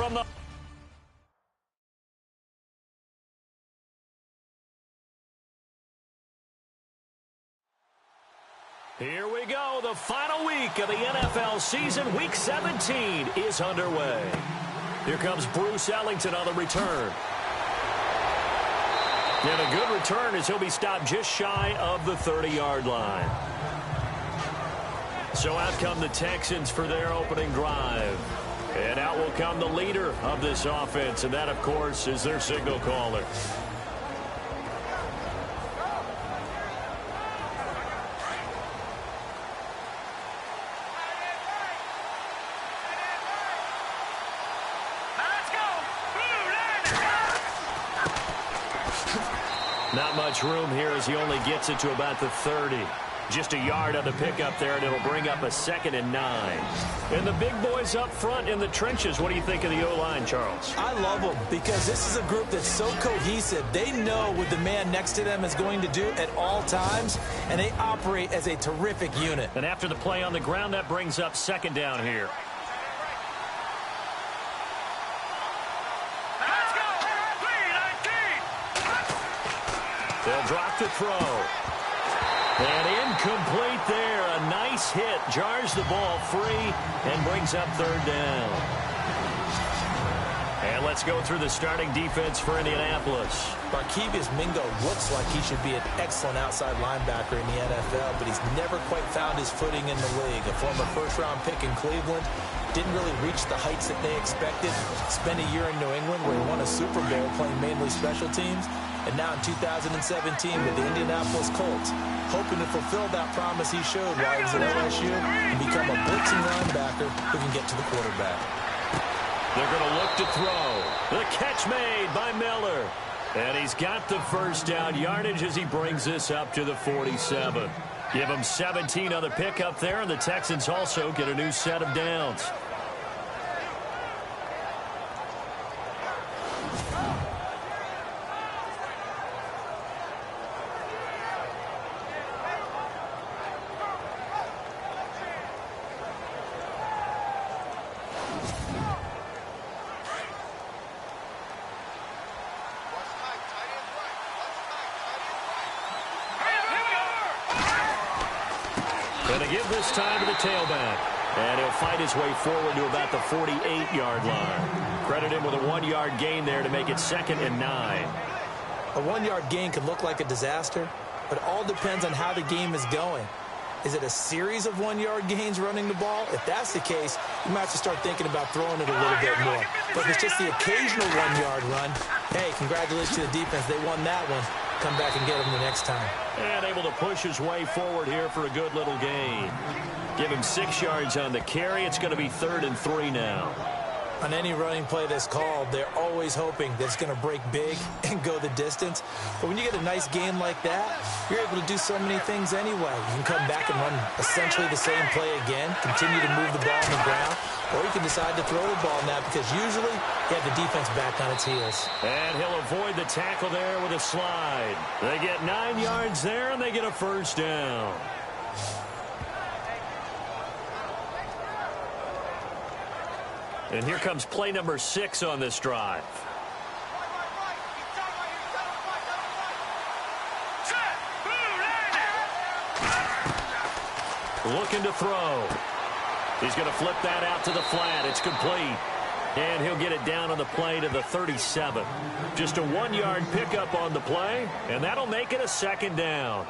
from the... Here we go. The final week of the NFL season. Week 17 is underway. Here comes Bruce Ellington on the return. And a good return as he'll be stopped just shy of the 30-yard line. So out come the Texans for their opening drive. And out will come the leader of this offense, and that, of course, is their signal caller. Not much room here as he only gets it to about the 30. Just a yard on the pickup there, and it'll bring up a 2nd and 9. And the big boys up front in the trenches. What do you think of the O-line, Charles? I love them because this is a group that's so cohesive. They know what the man next to them is going to do at all times, and they operate as a terrific unit. And after the play on the ground, that brings up 2nd down here. They'll drop the throw. And incomplete there. A nice hit. Jars the ball free and brings up 3rd down. And let's go through the starting defense for Indianapolis. Barkevius Mingo looks like he should be an excellent outside linebacker in the NFL, but he's never quite found his footing in the league. A former first-round pick in Cleveland. Didn't really reach the heights that they expected. Spent a year in New England where he won a Super Bowl playing mainly special teams. And now in 2017 with the Indianapolis Colts, hoping to fulfill that promise he showed while he was at LSU and become a blitzing linebacker who can get to the quarterback. They're going to look to throw. The catch made by Miller. And he's got the first down yardage as he brings this up to the 47. Give him 17 on the pickup there, and the Texans also get a new set of downs. Going to give this time to the tailback. And he'll fight his way forward to about the 48-yard line. Credit him with a 1-yard gain there to make it 2nd and 9. A 1-yard gain could look like a disaster, but it all depends on how the game is going. Is it a series of 1-yard gains running the ball? If that's the case, you might have to start thinking about throwing it a little bit more. But if it's just the occasional 1-yard run, hey, congratulations to the defense. They won that one. Come back and get him the next time. And able to push his way forward here for a good little gain. Give him 6 yards on the carry. It's going to be 3rd and 3 now. On any running play that's called, they're always hoping that it's going to break big and go the distance. But when you get a nice gain like that, you're able to do so many things anyway. You can come back and run essentially the same play again, continue to move the ball on the ground, or you can decide to throw the ball now because usually you have the defense back on its heels. And he'll avoid the tackle there with a slide. They get 9 yards there, and they get a first down. And here comes play number 6 on this drive. Looking to throw. He's going to flip that out to the flat. It's complete. And he'll get it down on the play to the 37. Just a 1-yard pickup on the play, and that'll make it a 2nd down.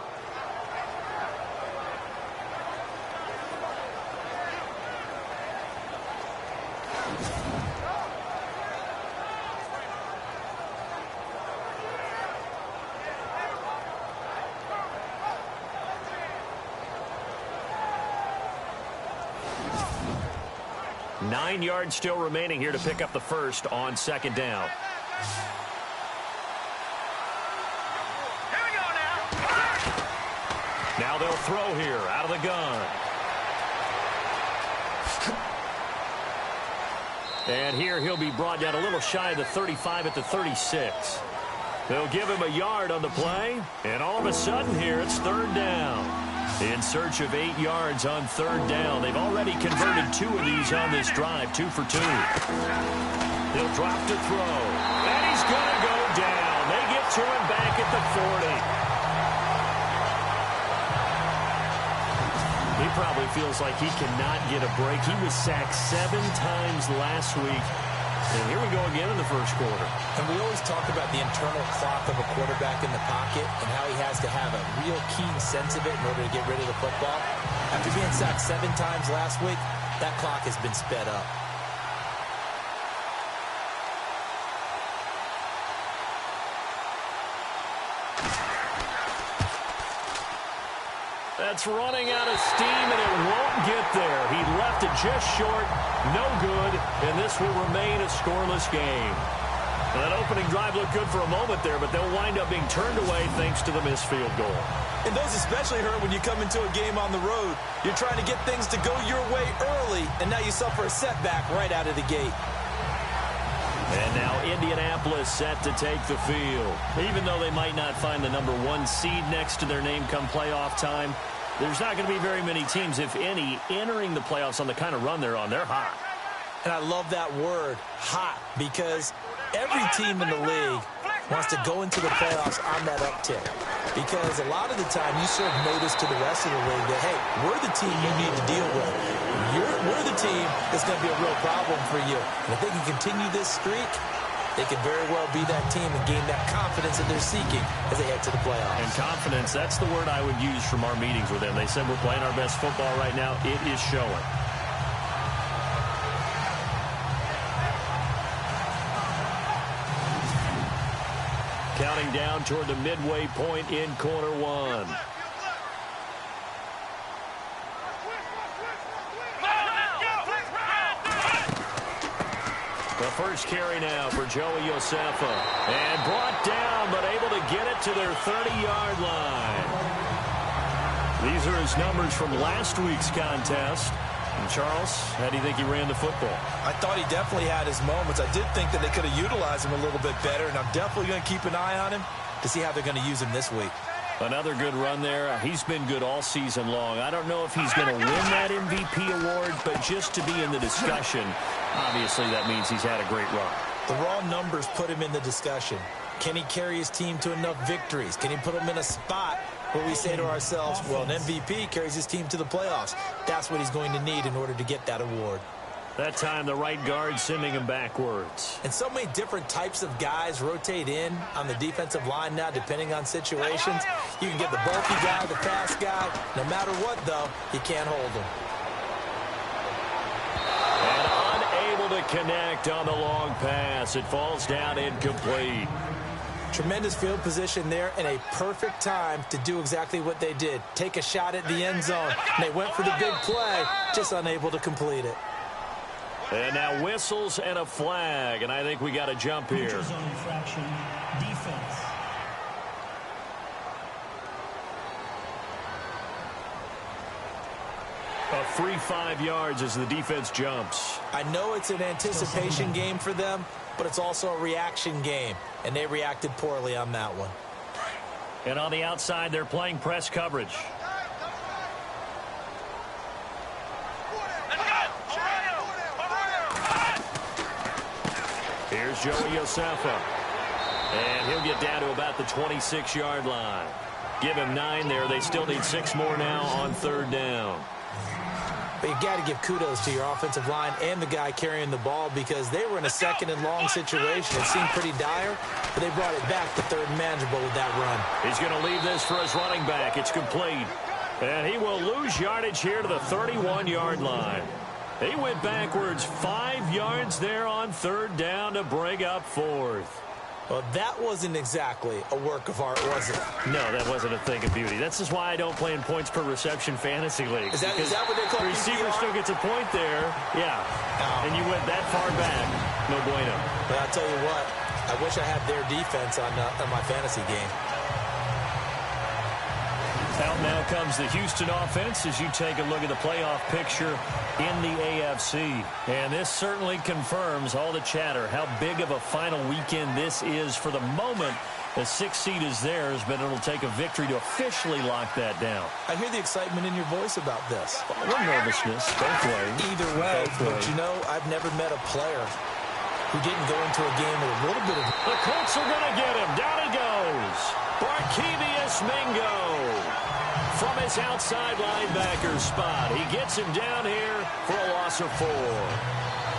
Nine yards still remaining here to pick up the first on 2nd down. Here we go now. Now they'll throw here out of the gun. And here he'll be brought down a little shy of the 35 at the 36. They'll give him a yard on the play. And all of a sudden here it's 3rd down. In search of 8 yards on third down. They've already converted 2 of these on this drive, 2 for 2. He'll drop to throw. And he's going to go down. They get to him back at the 40. He probably feels like he cannot get a break. He was sacked 7 times last week. And here we go again in the first quarter. And we always talk about the internal clock of a quarterback in the pocket and how he has to have a real keen sense of it in order to get rid of the football. After being sacked 7 times last week, that clock has been sped up. That's running out of steam, and it won't get there. He left it just short, no good, and this will remain a scoreless game. That opening drive looked good for a moment there, but they'll wind up being turned away thanks to the missed field goal. And those especially hurt when you come into a game on the road. You're trying to get things to go your way early, and now you suffer a setback right out of the gate. And now Indianapolis set to take the field. Even though they might not find the number 1 seed next to their name come playoff time, there's not going to be very many teams, if any, entering the playoffs on the kind of run they're on. They're hot. And I love that word, hot, because every team in the league wants to go into the playoffs on that uptick. Because a lot of the time you serve notice to the rest of the league that, hey, we're the team you need to deal with. We're the team that's going to be a real problem for you. And if they can continue this streak, they could very well be that team and gain that confidence that they're seeking as they head to the playoffs. And confidence, that's the word I would use from our meetings with them. They said we're playing our best football right now. It is showing. Counting down toward the midway point in quarter 1. The first carry now for Joey Josefa. And brought down, but able to get it to their 30-yard line. These are his numbers from last week's contest. And Charles, how do you think he ran the football? I thought he definitely had his moments. I did think that they could have utilized him a little bit better, and I'm definitely going to keep an eye on him to see how they're going to use him this week. Another good run there. He's been good all season long. I don't know if he's going to win that MVP award, but just to be in the discussion, obviously that means he's had a great run. The raw numbers put him in the discussion. Can he carry his team to enough victories? Can he put them in a spot where we say to ourselves, well, an MVP carries his team to the playoffs. That's what he's going to need in order to get that award. That time, the right guard sending him backwards. And so many different types of guys rotate in on the defensive line now, depending on situations. You can get the bulky guy, the fast guy. No matter what, though, you can't hold him. And unable to connect on the long pass. It falls down incomplete. Tremendous field position there and a perfect time to do exactly what they did. Take a shot at the end zone. And they went for the big play, just unable to complete it. And now whistles and a flag, and I think we got to jump here. Zone infraction, defense. A free 5 yards as the defense jumps. I know it's an anticipation game for them, but it's also a reaction game, and they reacted poorly on that one. And on the outside, they're playing press coverage. Here's Joey Josefa. And he'll get down to about the 26-yard line. Give him 9 there. They still need 6 more now on third down. But you got to give kudos to your offensive line and the guy carrying the ball because they were in a second and long situation. It seemed pretty dire, but they brought it back to third and manageable with that run. He's going to leave this for his running back. It's complete. And he will lose yardage here to the 31-yard line. He went backwards 5 yards there on third down to bring up fourth. Well, that wasn't exactly a work of art, was it? No, that wasn't a thing of beauty. That's just why I don't play in points per reception fantasy leagues. Is that what they call the receiver still gets a point there. Yeah. And you went that far back. No bueno. But I'll tell you what, I wish I had their defense on my fantasy game. Out now comes the Houston offense as you take a look at the playoff picture in the AFC. And this certainly confirms all the chatter, how big of a final weekend this is for the moment The 6th seed is theirs, but it'll take a victory to officially lock that down. I hear the excitement in your voice about this. A little nervousness, both ways. Either way, Both but ways. you know, I've never met a player who didn't go into a game with a little bit of... The Colts are going to get him. Down he goes. Barkevious Mingo from his outside linebacker spot. He gets him down here for a loss of 4.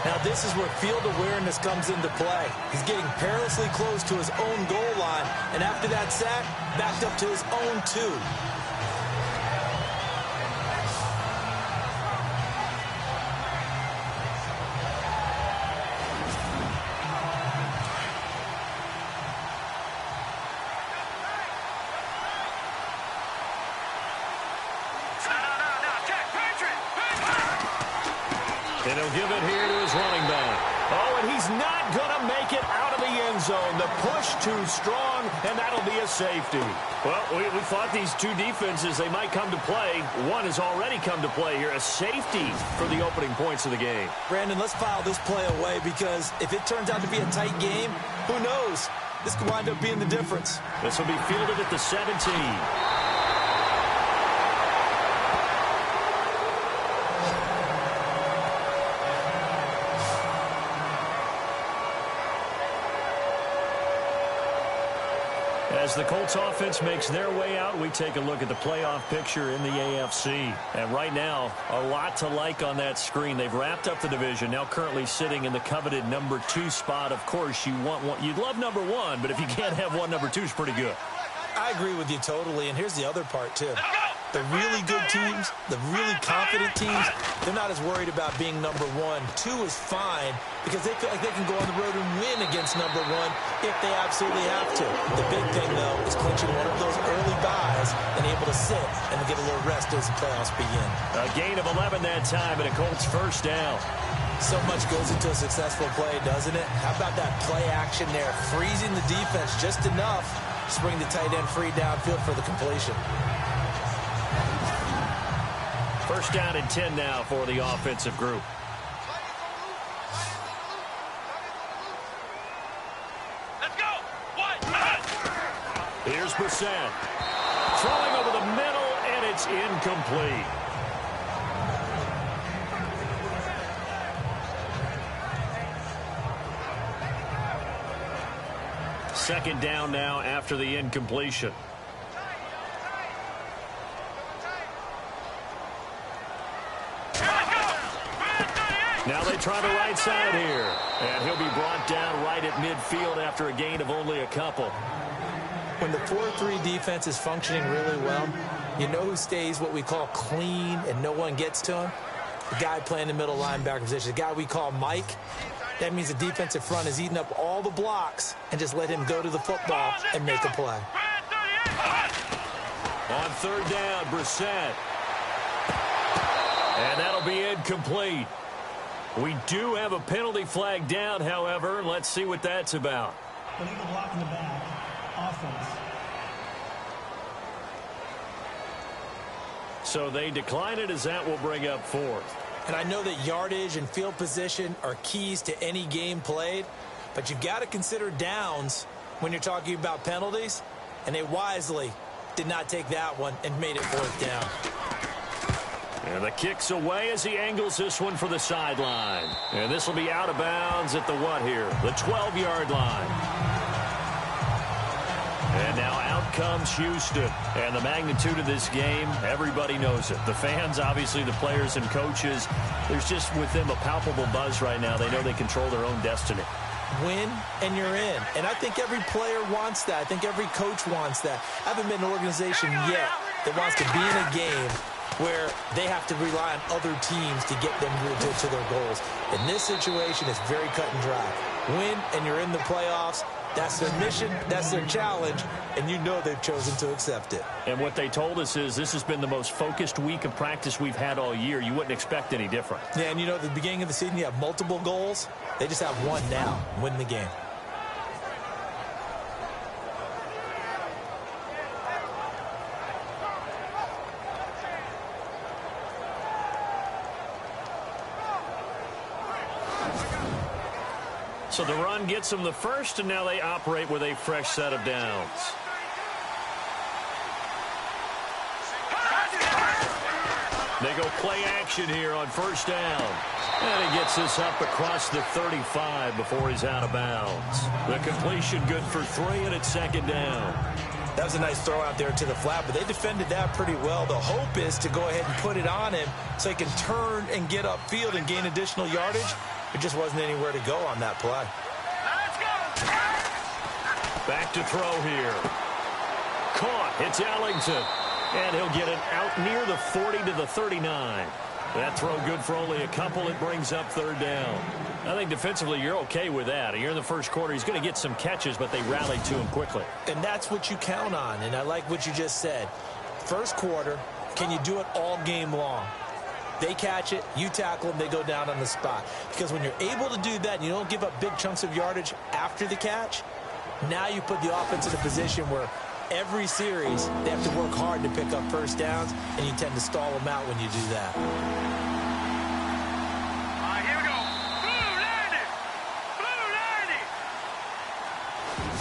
Now, this is where field awareness comes into play. He's getting perilously close to his own goal line, and after that sack, backed up to his own 2. And he'll give it here to his running back. Oh, and he's not going to make it out of the end zone. The push too strong, and that'll be a safety. Well, we thought these two defenses, they might come to play. One has already come to play here, a safety for the opening points of the game. Brandon, let's file this play away because if it turns out to be a tight game, who knows? This could wind up being the difference. This will be fielded at the 17. As the Colts offense makes their way out, we take a look at the playoff picture in the AFC. And right now, a lot to like on that screen. They've wrapped up the division, now currently sitting in the coveted number 2 spot. Of course, you want one, you'd love number 1, but if you can't have one, number 2 is pretty good. I agree with you totally, and here's the other part, too. The really good teams, the really confident teams, they're not as worried about being number 1. 2 is fine because they feel like they can go on the road and win against number 1 if they absolutely have to. The big thing, though, is clinching one of those early buys and able to sit and get a little rest as the playoffs begin. A gain of 11 that time, and a Colts first down. So much goes into a successful play, doesn't it? How about that play action there, freezing the defense just enough to bring the tight end free downfield for the completion. First down and 10 now for the offensive group. Let's go. Here's Brissett. Throwing over the middle, and it's incomplete. Second down now after the incompletion. Now they try the right side here. And he'll be brought down right at midfield after a gain of only a couple. When the 4-3 defense is functioning really well, you know who stays what we call clean and no one gets to him? The guy playing the middle linebacker position, the guy we call Mike. That means the defensive front is eating up all the blocks and just let him go to the football and make a play. On third down, Brissett. And that'll be incomplete. We do have a penalty flag down, however. Let's see what that's about. Illegal block in the back. Offense. So they decline it as that will bring up fourth. And I know that yardage and field position are keys to any game played, but you've got to consider downs when you're talking about penalties, and they wisely did not take that one and made it fourth down. And the kick's away as he angles this one for the sideline. And this will be out of bounds at the what here? The 12-yard line. And now out comes Houston. And the magnitude of this game, everybody knows it. The fans, obviously the players and coaches, there's just with them a palpable buzz right now. They know they control their own destiny. Win and you're in. And I think every player wants that. I think every coach wants that. I haven't been an organization yet that wants to be in a game where they have to rely on other teams to get them to their goals. In this situation, it's very cut and dry. Win and you're in the playoffs. That's their mission, that's their challenge, and you know they've chosen to accept it. And what they told us is this has been the most focused week of practice we've had all year. You wouldn't expect any different. Yeah, and you know, at the beginning of the season, you have multiple goals. They just have one now, win the game. So the run gets them the first, and now they operate with a fresh set of downs. They go play action here on first down. And he gets this up across the 35 before he's out of bounds. The completion good for 3, and it's second down. That was a nice throw out there to the flat, but they defended that pretty well. The hope is to go ahead and put it on him so he can turn and get upfield and gain additional yardage. There just wasn't anywhere to go on that play. Let's go. Back to throw here. Caught. It's Ellington. And he'll get it out near the 40 to the 39. That throw good for only a couple. It brings up third down. I think defensively you're okay with that. You're in the first quarter. He's going to get some catches, but they rallied to him quickly. And that's what you count on, and I like what you just said. First quarter, can you do it all game long? They catch it, you tackle them, they go down on the spot. Because when you're able to do that and you don't give up big chunks of yardage after the catch, now you put the offense in a position where every series they have to work hard to pick up first downs, and you tend to stall them out when you do that. All right, here we go. Blue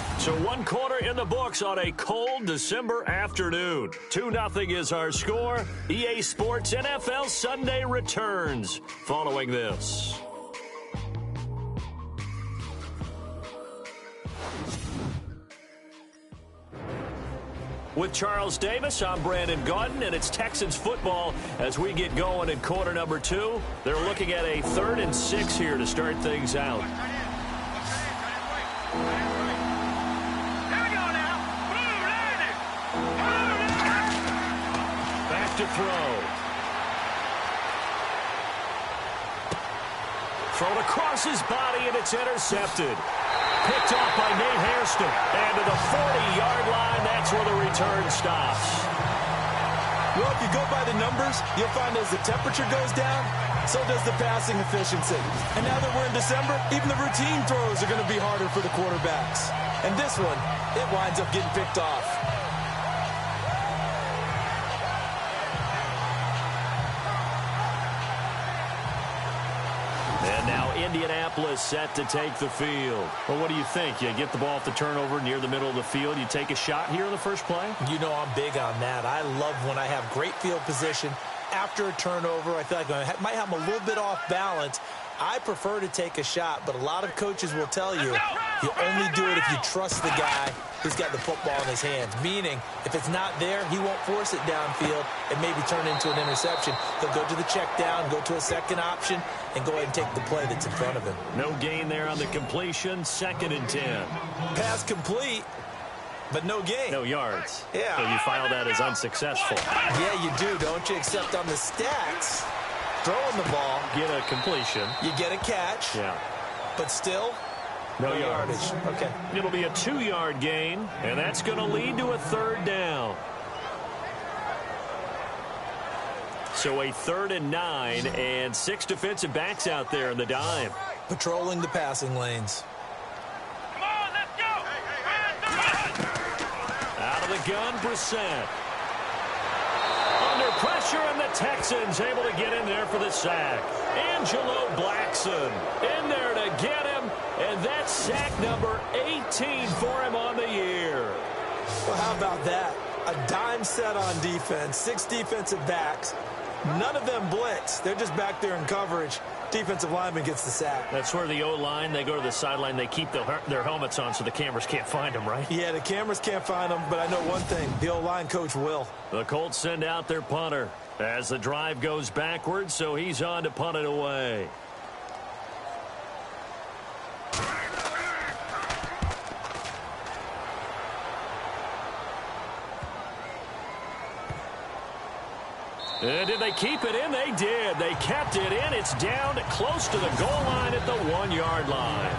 90. So 1 quarter in the books on a cold December afternoon. 2-0 is our score. EA Sports NFL Sunday returns following this. With Charles Davis, I'm Brandon Gaudin, and it's Texans football as we get going in quarter number 2. They're looking at a 3rd and 6 here to start things out. Here we go now. Blue 90. Back to throw. Thrown across his body, and it's intercepted. Picked off by Nate Hairston. And to the 40-yard line, that's where the return stops. Well, if you go by the numbers, you'll find as the temperature goes down, so does the passing efficiency. And now that we're in December, even the routine throws are going to be harder for the quarterbacks. And this one, it winds up getting picked off. And now Indianapolis set to take the field. Well, what do you think? You get the ball off the turnover near the middle of the field. You take a shot here in the first play? You know I'm big on that. I love when I have great field position after a turnover. I feel like I might have them a little bit off balance. I prefer to take a shot, but a lot of coaches will tell you only do it if you trust the guy who's got the football in his hands. Meaning, if it's not there, he won't force it downfield and maybe turn into an interception. He'll go to the check down, go to a second option, and go ahead and take the play that's in front of him. No gain there on the completion. 2nd and 10. Pass complete, but no gain. No yards. Yeah. So you file that as unsuccessful. Yeah, you do, don't you? Except on the stats, throwing the ball, Get a completion. you get a catch, Yeah. but still No no yardage. yardage. Okay. It'll be a 2-yard gain, and that's going to lead to a 3rd down. So a 3rd and 9, and 6 defensive backs out there in the dime. Patrolling the passing lanes. Come on, let's go. Out of the gun, Brissett. Under pressure, and the Texans able to get in there for the sack. Angelo Blackson in there to get him, and that's sack number 18 for him on the year. Well, how about that? A dime set on defense, 6 defensive backs. None of them blitz. They're just back there in coverage. Defensive lineman gets the sack. That's where the O-line, they go to the sideline, they keep their helmets on so the cameras can't find them, right? Yeah, the cameras can't find them, but I know one thing. The O-line coach will. The Colts send out their punter as the drive goes backwards, so he's on to punt it away. And did they keep it in? They did. They kept it in. It's down close to the goal line at the 1-yard line.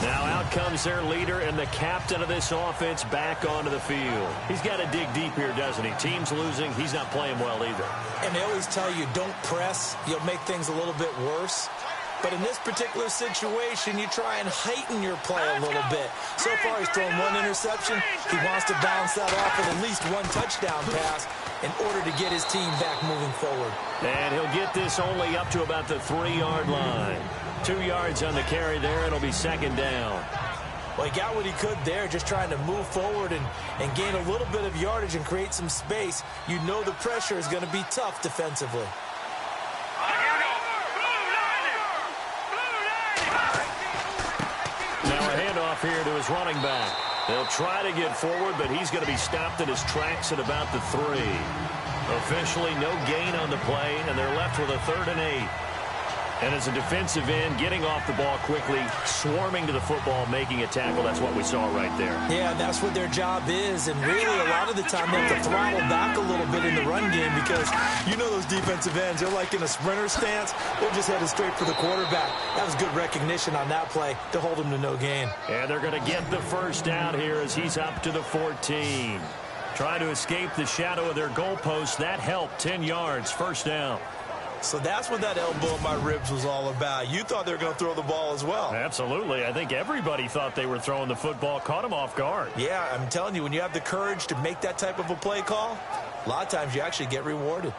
Now out comes their leader and the captain of this offense back onto the field. He's got to dig deep here, doesn't he? Team's losing. He's not playing well either. And they always tell you, don't press. You'll make things a little bit worse. But in this particular situation, you try and heighten your play a little bit. So far, he's thrown one interception. He wants to bounce that off with at least one touchdown pass in order to get his team back moving forward. And he'll get this only up to about the 3-yard line. 2 yards on the carry there. It'll be second down. Well, he got what he could there, just trying to move forward and gain a little bit of yardage and create some space. You know the pressure is going to be tough defensively. Now a handoff here to his running back. They'll try to get forward, but he's going to be stopped in his tracks at about the 3. Officially no gain on the play, and they're left with a 3rd and 8. And as a defensive end, getting off the ball quickly, swarming to the football, making a tackle, that's what we saw right there. Yeah, that's what their job is. And really, a lot of the time, they have to throttle back a little bit in the run game because you know those defensive ends, they're like in a sprinter stance. They're just headed straight for the quarterback. That was good recognition on that play to hold him to no gain. And they're going to get the first down here as he's up to the 14. Trying to escape the shadow of their goalpost. That helped. 10 yards, first down. So that's what that elbow in my ribs was all about. You thought they were going to throw the ball as well. Absolutely. I think everybody thought they were throwing the football. Caught him off guard. Yeah, I'm telling you, when you have the courage to make that type of a play call, a lot of times you actually get rewarded.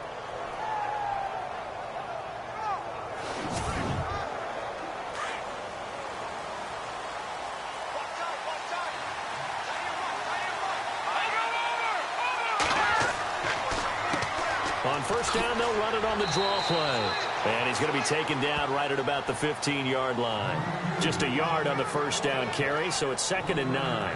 On first down, they'll run it on the draw play. And he's going to be taken down right at about the 15-yard line. Just a yard on the first down carry, so it's 2nd and 9.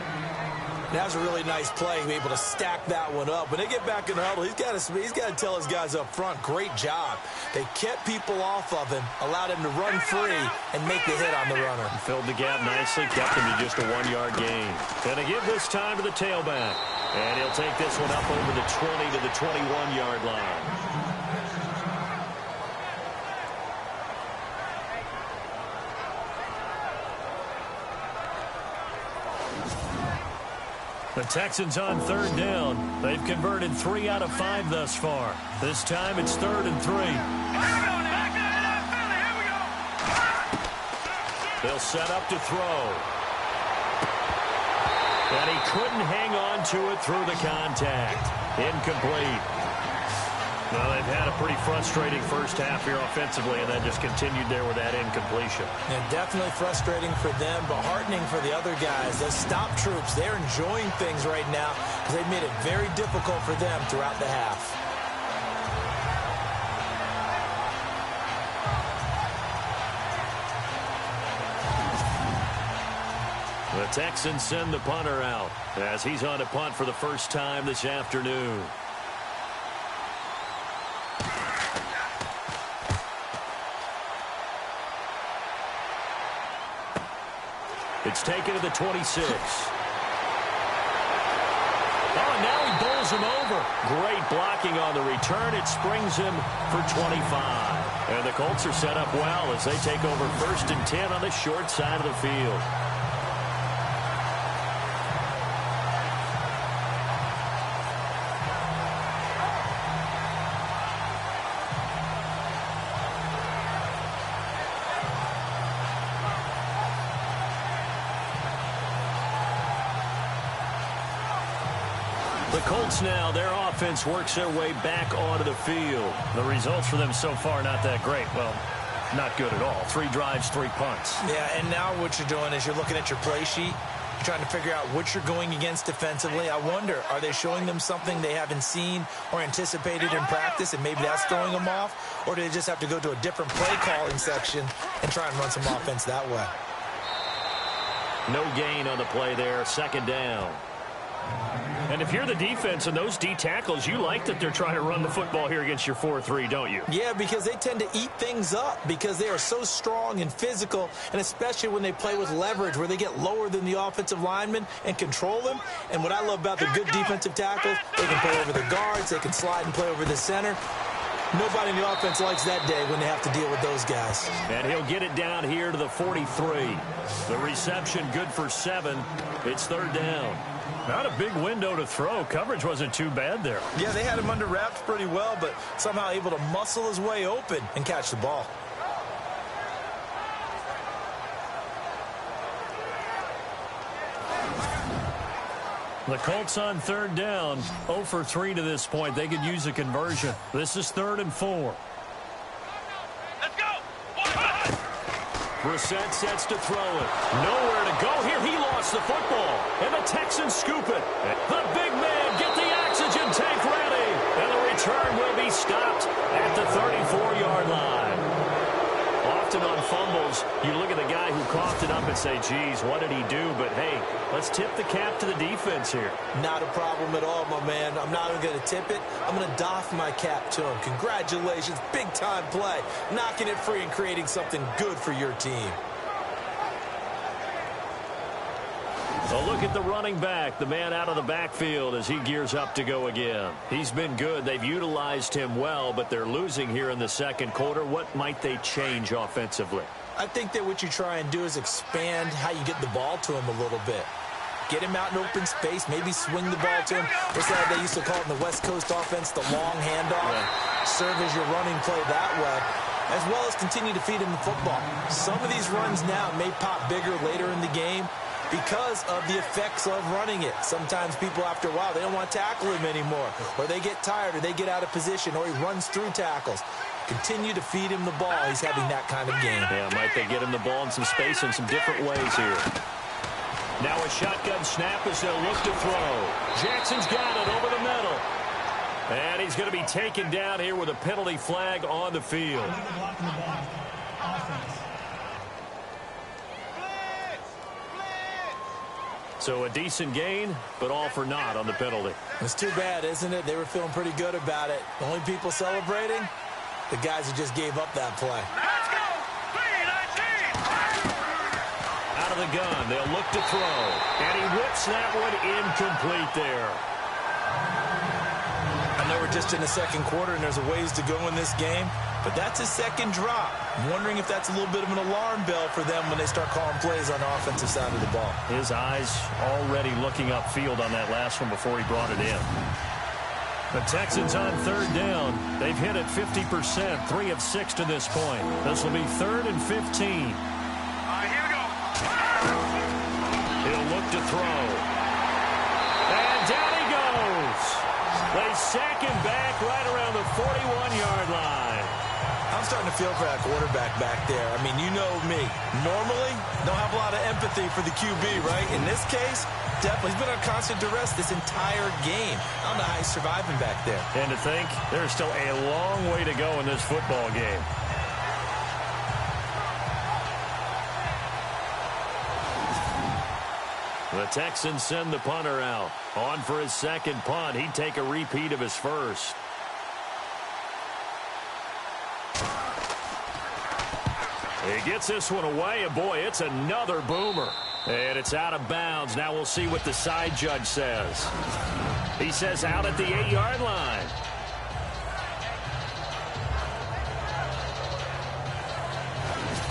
That's a really nice play, to be able to stack that one up. When they get back in the huddle, he's got to tell his guys up front, great job. They kept people off of him, allowed him to run free, and make the hit on the runner. Filled the gap nicely, kept him to just a 1-yard gain. Going to give this time to the tailback. And he'll take this one up over the 20 to the 21-yard line. The Texans on 3rd down. They've converted 3 out of 5 thus far. This time it's 3rd and 3. They'll set up to throw. And he couldn't hang on to it through the contact. Incomplete. Well, they've had a pretty frustrating first half here offensively, and then just continued there with that incompletion. And definitely frustrating for them, but heartening for the other guys. Those stop troops, they're enjoying things right now because they've made it very difficult for them throughout the half. The Texans send the punter out as he's on to punt for the first time this afternoon. It's taken to the 26. Oh, and now he bowls him over. Great blocking on the return. It springs him for 25. And the Colts are set up well as they take over 1st and 10 on the short side of the field. The Colts now, their offense works their way back onto the field. The results for them so far not that great. Well, not good at all. 3 drives, 3 punts. Yeah, and now what you're doing is you're looking at your play sheet. You're trying to figure out what you're going against defensively. I wonder, are they showing them something they haven't seen or anticipated in practice, and maybe that's throwing them off? Or do they just have to go to a different play calling section and try and run some offense that way? No gain on the play there. 2nd down. And if you're the defense and those D tackles, you like that they're trying to run the football here against your 4-3, don't you? Yeah, because they tend to eat things up because they are so strong and physical, and especially when they play with leverage where they get lower than the offensive linemen and control them. And what I love about the good defensive tackles, they can play over the guards, they can slide and play over the center. Nobody in the offense likes that day when they have to deal with those guys. And he'll get it down here to the 43. The reception good for 7. It's 3rd down. Not a big window to throw. Coverage wasn't too bad there. Yeah, they had him under wraps pretty well, but somehow able to muscle his way open and catch the ball. The Colts on third down, 0 for 3 to this point. They could use a conversion. This is 3rd and 4. Let's go. Brissett sets to throw it. Nowhere to go here. He lost the football. And the Texans scoop it. The big man, get the oxygen tank ready. And the return will be stopped at the 34-yard line. Often on fumbles, you look at the guy who coughed it up and say, geez, what did he do? But, hey, let's tip the cap to the defense here. Not a problem at all, my man. I'm not even going to tip it. I'm going to doff my cap to him. Congratulations. Big-time play. Knocking it free and creating something good for your team. A look at the running back, the man out of the backfield as he gears up to go again. He's been good. They've utilized him well, but they're losing here in the second quarter. What might they change offensively? I think that what you try and do is expand how you get the ball to him a little bit. Get him out in open space, maybe swing the ball to him. What's that they used to call it in the West Coast offense, the long handoff? Yeah. Serve as your running play that way, as well as continue to feed him the football. Some of these runs now may pop bigger later in the game because of the effects of running it. Sometimes people, after a while, they don't want to tackle him anymore, or they get tired, or they get out of position, or he runs through tackles. Continue to feed him the ball. He's having that kind of game. Yeah, might they get him the ball in some space in some different ways here. Now a shotgun snap as they'll look to throw. Jackson's got it over the middle. And he's going to be taken down here with a penalty flag on the field. So a decent gain, but all for naught on the penalty. It's too bad, isn't it? They were feeling pretty good about it. The only people celebrating, the guys who just gave up that play. Let's go. 3-19. Out of the gun, they'll look to throw. And he whips that one incomplete there. I know we're just in the second quarter and there's a ways to go in this game, but that's his second drop. I'm wondering if that's a little bit of an alarm bell for them when they start calling plays on the offensive side of the ball. His eyes already looking upfield on that last one before he brought it in. The Texans on third down. They've hit it 50%, 3 of 6 to this point. This will be 3rd and 15. All right, here we go. He'll look to throw. And down he goes. They sack him back right around the 41-yard line. I'm starting to feel for that quarterback back there. I mean, you know me. Normally, don't have a lot of empathy for the QB, right? In this case, definitely. He's been on constant duress this entire game. I don't know how he's surviving back there. And to think, there's still a long way to go in this football game. The Texans send the punter out. On for his second punt. He'd take a repeat of his first. He gets this one away, and boy, it's another boomer. And it's out of bounds. Now we'll see what the side judge says. He says out at the 8-yard line.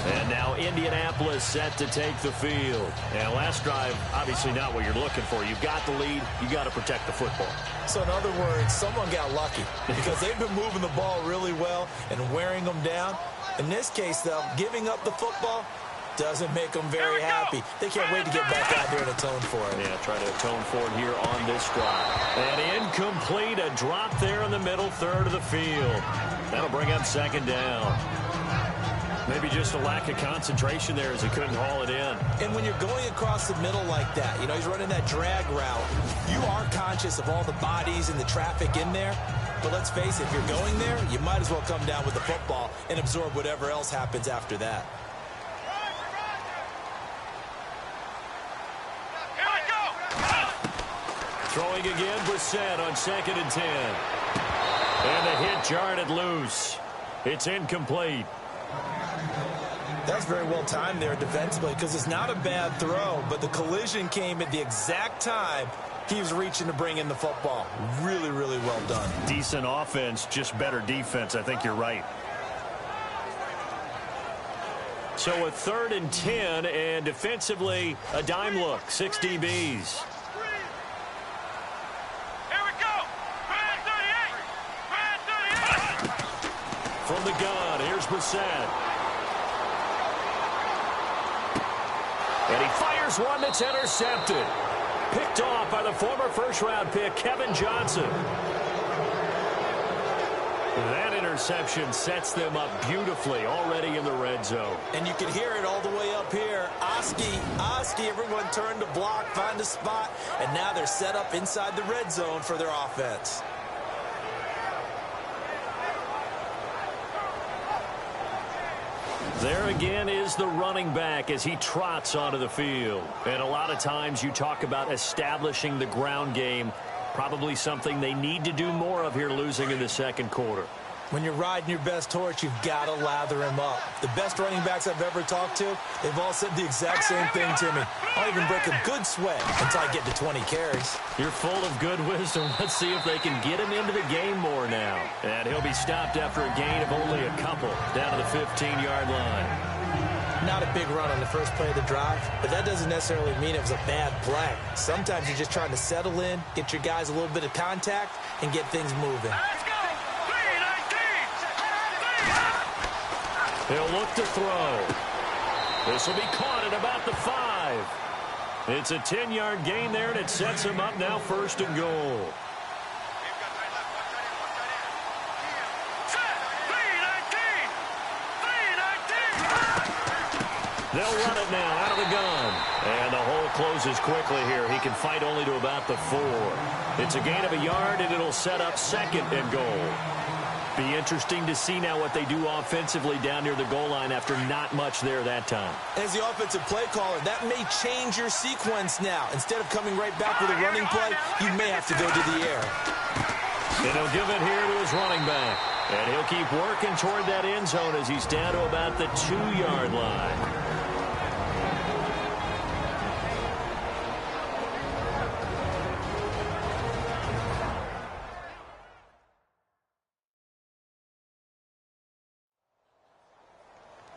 And now Indianapolis set to take the field. And last drive, obviously not what you're looking for. You've got the lead. You got to protect the football. So in other words, someone got lucky because they've been moving the ball really well and wearing them down. In this case, though, giving up the football doesn't make them very happy. They can't wait to get back out there and atone for it. Yeah, try to atone for it here on this drive. And incomplete, a drop there in the middle third of the field. That'll bring up second down. Maybe just a lack of concentration there as he couldn't haul it in. And when you're going across the middle like that, you know, he's running that drag route, you are conscious of all the bodies and the traffic in there. But let's face it, if you're going there, you might as well come down with the football and absorb whatever else happens after that. Here we go. Throwing again, Brissett on 2nd and 10. And the hit jarred it loose. It's incomplete. That's very well timed there defensively because it's not a bad throw, but the collision came at the exact time he was reaching to bring in the football. Really, really well done. Decent offense, just better defense. I think you're right. So a 3rd and 10, and defensively, a dime look. 6 DBs. Here we go. Red 38. Red 38. From the gun, here's Brissett. And he fires one that's intercepted. Picked off by the former first-round pick, Kevin Johnson. That interception sets them up beautifully already in the red zone. And you can hear it all the way up here. Oski, everyone turned to block, find a spot, and now they're set up inside the red zone for their offense. There again is the running back as he trots onto the field. And a lot of times you talk about establishing the ground game. Probably something they need to do more of here, losing in the second quarter. When you're riding your best horse, you've got to lather him up. The best running backs I've ever talked to, they've all said the exact same thing to me. I'll even break a good sweat until I get to 20 carries. You're full of good wisdom. Let's see if they can get him into the game more now. And he'll be stopped after a gain of only a couple down to the 15-yard line. Not a big run on the first play of the drive, but that doesn't necessarily mean it was a bad play. Sometimes you're just trying to settle in, get your guys a little bit of contact, and get things moving. Let's go! 3-19! He'll look to throw. This will be caught at about the 5. It's a 10-yard gain there, and it sets him up now 1st and goal. They'll run it now out of the gun. And the hole closes quickly here. He can fight only to about the 4. It's a gain of a yard, and it'll set up 2nd and goal. Be interesting to see now what they do offensively down near the goal line after not much there that time. As the offensive play caller, that may change your sequence now. Instead of coming right back with a running play, you may have to go to the air. And he'll give it here to his running back. And he'll keep working toward that end zone as he's down to about the 2-yard line.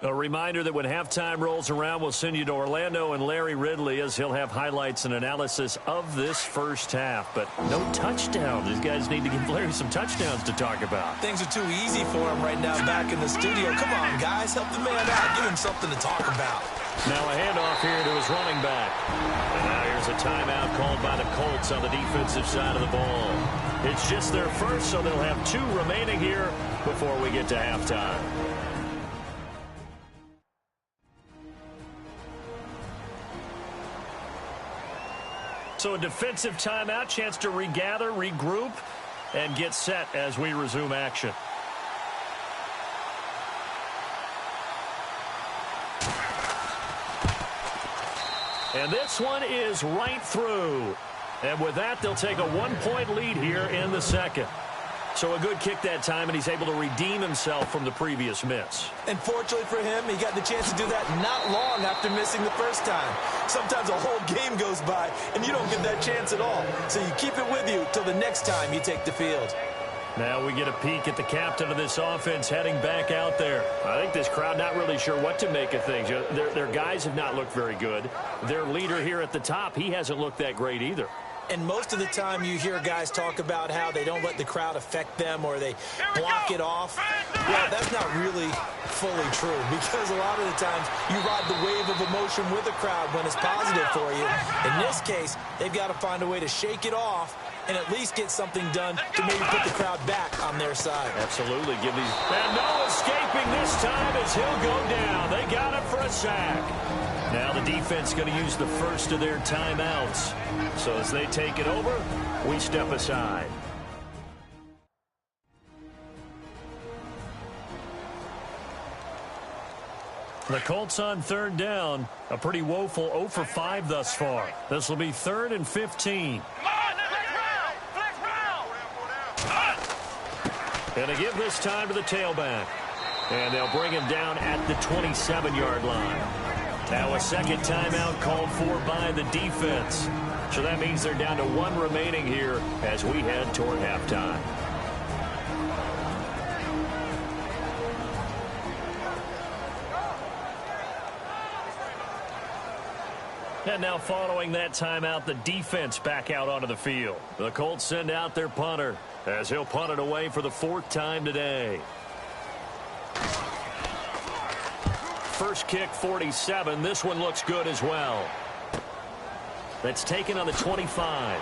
A reminder that when halftime rolls around, we'll send you to Orlando and Larry Ridley as he'll have highlights and analysis of this first half. But no touchdown. These guys need to give Larry some touchdowns to talk about. Things are too easy for him right now back in the studio. Come on, guys. Help the man out. Give him something to talk about. Now a handoff here to his running back. And now here's a timeout called by the Colts on the defensive side of the ball. It's just their first, so they'll have 2 remaining here before we get to halftime. So a defensive timeout, chance to regather, regroup, and get set as we resume action. And this one is right through. And with that, they'll take a 1-point lead here in the second. So a good kick that time, and he's able to redeem himself from the previous miss. And fortunately for him, he got the chance to do that not long after missing the first time. Sometimes a whole game goes by, and you don't get that chance at all. So you keep it with you till the next time you take the field. Now we get a peek at the captain of this offense heading back out there. I think this crowd not really sure what to make of things. Their guys have not looked very good. Their leader here at the top, he hasn't looked that great either. And most of the time you hear guys talk about how they don't let the crowd affect them or they block it off. Well, that's not really fully true because a lot of the times you ride the wave of emotion with the crowd when it's positive for you. In this case, they've got to find a way to shake it off and at least get something done to maybe put the crowd back on their side. Absolutely. Give these. And no escaping this time as he'll go down. They got him for a sack. Now the defense going to use the first of their timeouts. So as they take it over, we step aside. The Colts on 3rd down. A pretty woeful 0 for 5 thus far. This will be 3rd and 15. And they give this time to the tailback. And they'll bring him down at the 27-yard line. Now a second timeout called for by the defense. So that means they're down to 1 remaining here as we head toward halftime. And now following that timeout, the defense back out onto the field. The Colts send out their punter as he'll punt it away for the 4th time today. First kick, 47. This one looks good as well. That's taken on the 25.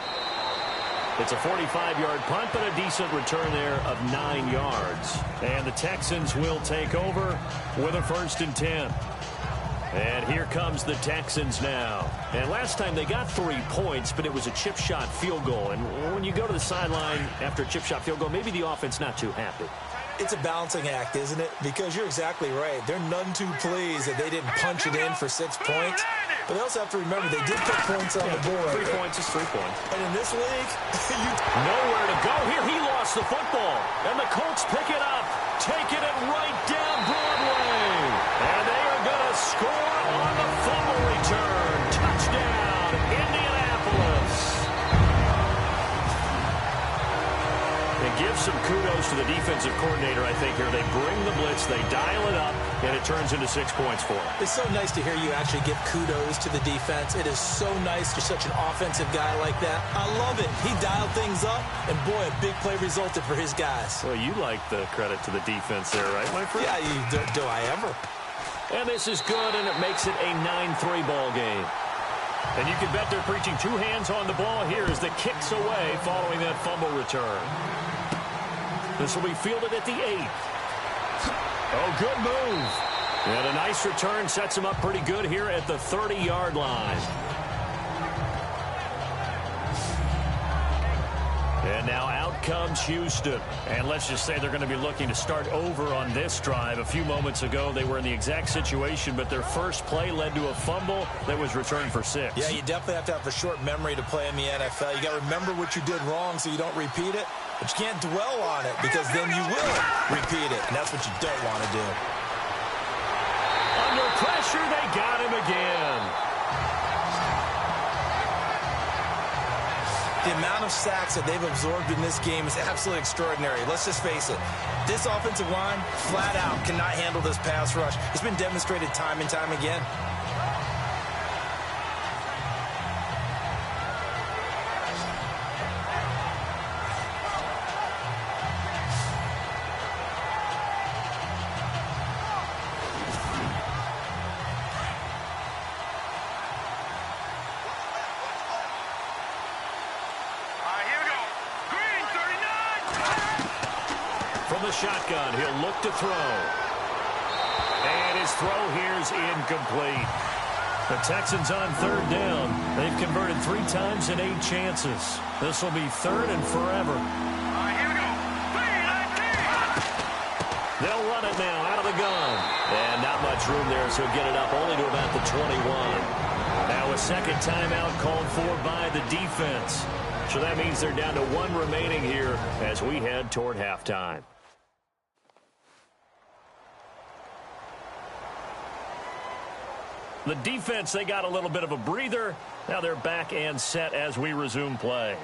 It's a 45-yard punt, but a decent return there of 9 yards. And the Texans will take over with a 1st and 10. And here comes the Texans now. And last time they got 3 points, but it was a chip shot field goal. And when you go to the sideline after a chip shot field goal, maybe the offense not too happy. It's a balancing act, isn't it? Because you're exactly right. They're none too pleased that they didn't punch it in for 6 points. But they also have to remember they did put points on the board. 3 points is 3 points. And in this league, nowhere to go here. He lost the football. And the Colts pick it up, taking it right down Broadway. And they are going to score on the fumble return. Touchdown, Indianapolis. And give some kudos to the defensive coordinator, I think, here. They bring the blitz, they dial it up, and it turns into 6 points for them. It's so nice to hear you actually give kudos to the defense. It is so nice. You're such an offensive guy like that. I love it. He dialed things up, and boy, a big play resulted for his guys. Well, you like the credit to the defense there, right, my friend? Yeah, do I ever? And this is good, and it makes it a 9-3 ball game. And you can bet they're preaching 2 hands on the ball here as the kick's away following that fumble return. This will be fielded at the 8. Oh, good move. And a nice return sets him up pretty good here at the 30-yard line. And now out comes Houston. And let's just say they're going to be looking to start over on this drive. A few moments ago, they were in the exact situation, but their first play led to a fumble that was returned for 6. Yeah, you definitely have to have a short memory to play in the NFL. You got to remember what you did wrong so you don't repeat it. But you can't dwell on it because then you will repeat it, and that's what you don't want to do. Under pressure, they got him again. The amount of sacks that they've absorbed in this game is absolutely extraordinary. Let's just face it. This offensive line, flat out, cannot handle this pass rush. It's been demonstrated time and time again. Shotgun, he'll look to throw. And his throw here's incomplete. The Texans on 3rd down. They've converted 3 times in 8 chances. This will be 3rd and forever. Here we go. They'll run it now out of the gun. And not much room there, so get it up only to about the 21. Now a second timeout called for by the defense. So that means they're down to 1 remaining here as we head toward halftime. The defense, they got a little bit of a breather. Now they're back and set as we resume play.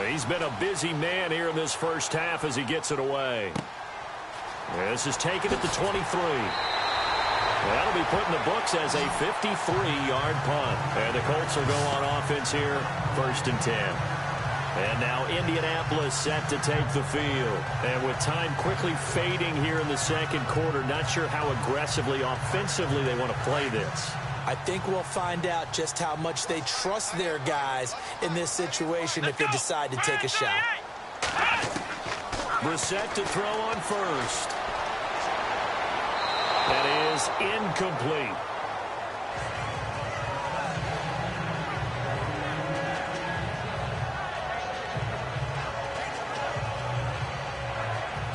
He's been a busy man here in this first half as he gets it away. This is taken at the 23. That'll be put in the books as a 53-yard punt. And the Colts will go on offense here, 1st and 10. And now Indianapolis set to take the field. And with time quickly fading here in the second quarter, not sure how aggressively, offensively they want to play this. I think we'll find out just how much they trust their guys in this situation if they decide to take a shot. Brissett to throw on first. That is incomplete.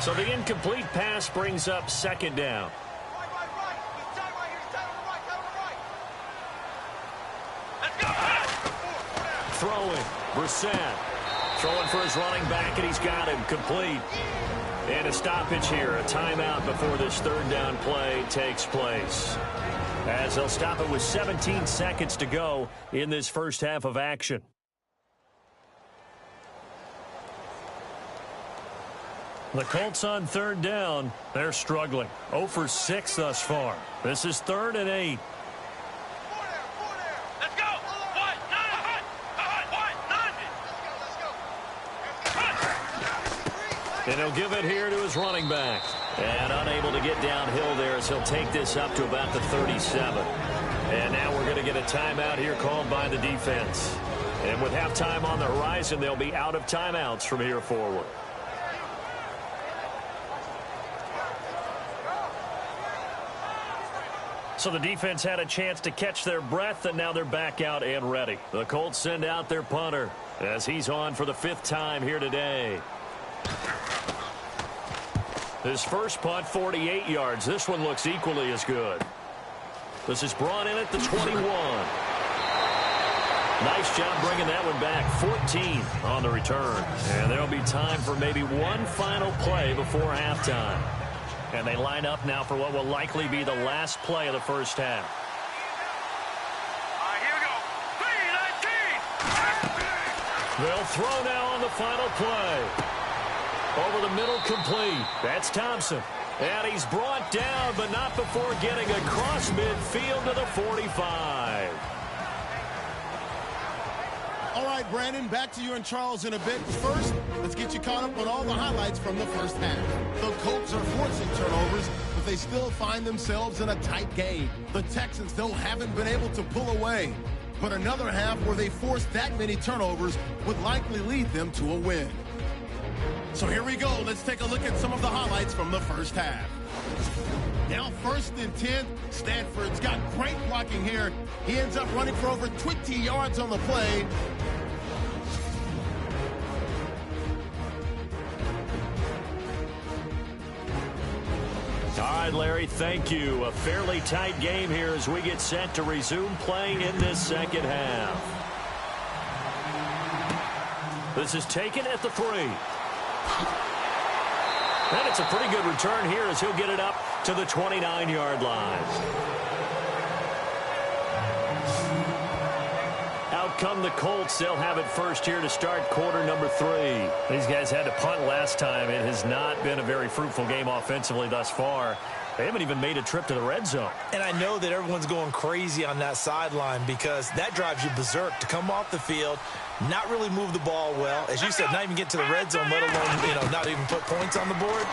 So the incomplete pass brings up 2nd down. Throwing, Brissett. Throwing for his running back, and he's got him complete. And a stoppage here, a timeout before this 3rd down play takes place. As they'll stop it with 17 seconds to go in this first half of action. The Colts on 3rd down. They're struggling. 0 for 6 thus far. This is 3rd and 8. Let's go. And he'll give it here to his running back. And unable to get downhill there, as he'll take this up to about the 37. And now we're going to get a timeout here called by the defense. And with halftime on the horizon, they'll be out of timeouts from here forward. So the defense had a chance to catch their breath, and now they're back out and ready. The Colts send out their punter as he's on for the 5th time here today. His first punt, 48 yards. This one looks equally as good. This is brought in at the 21. Nice job bringing that one back. 14 on the return. And there'll be time for maybe one final play before halftime. And they line up now for what will likely be the last play of the first half. Here we go. 3-19. They'll throw now on the final play. Over the middle, complete. That's Thompson. And he's brought down, but not before getting across midfield to the 45. All right, Brandon, back to you and Charles in a bit. First, let's get you caught up on all the highlights from the first half. The Colts are forcing turnovers, but they still find themselves in a tight game. The Texans, though, haven't been able to pull away. But another half where they forced that many turnovers would likely lead them to a win. So here we go. Let's take a look at some of the highlights from the first half. Now 1st and 10. Stanford's got great blocking here. He ends up running for over 20 yards on the play. All right, Larry, thank you. A fairly tight game here as we get set to resume playing in this second half. This is taken at the 3. And it's a pretty good return here as he'll get it up to the 29-yard line. Out come the Colts. They'll have it first here to start quarter number 3. These guys had to punt last time. It has not been a very fruitful game offensively thus far. They haven't even made a trip to the red zone. And I know that everyone's going crazy on that sideline because that drives you berserk to come off the field, not really move the ball well. As you said, not even get to the red zone, let alone, not even put points on the board.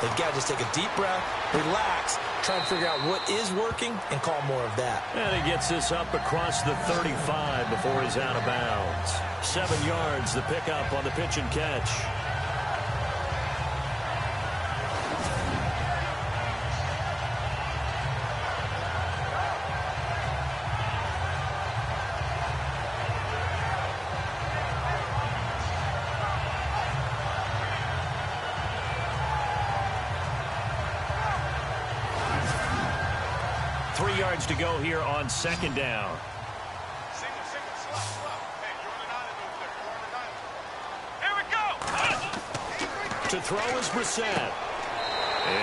They've got to just take a deep breath, relax, try to figure out what is working, and call more of that. And he gets this up across the 35 before he's out of bounds. 7 yards, the pickup on the pitch and catch. To go here on 2nd down. Here we go. To throw is Brissett.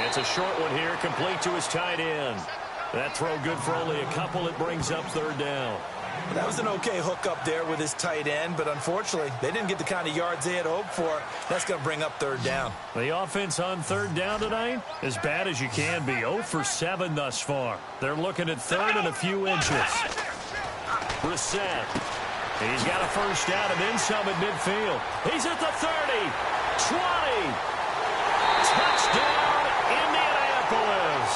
It's a short one here, complete to his tight end. That throw good for only a couple. It brings up 3rd down. That was an okay hook up there with his tight end, but unfortunately, they didn't get the kind of yards they had hoped for. That's going to bring up 3rd down. The offense on 3rd down tonight, as bad as you can be. 0 for 7 thus far. They're looking at 3rd and a few inches. Brissett. He's got a first down and then some at midfield. He's at the 30, 20. Touchdown, Indianapolis.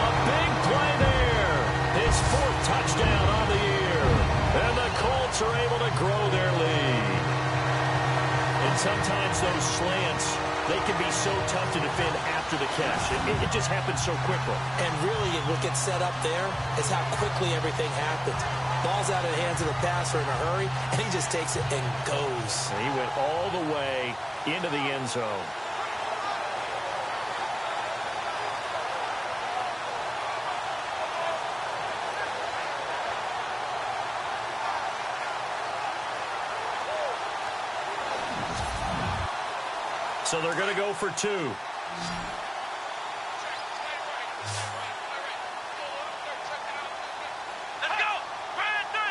A big play there. His 4th touchdown on the year. And the Colts are able to grow their lead. And sometimes those slants, they can be so tough to defend after the catch. It just happens so quickly. And really, what gets set up there is how quickly everything happens. Ball's out of the hands of the passer in a hurry, and he just takes it and goes. He went all the way into the end zone. So they're going to go for 2. Let's go. Brand 38.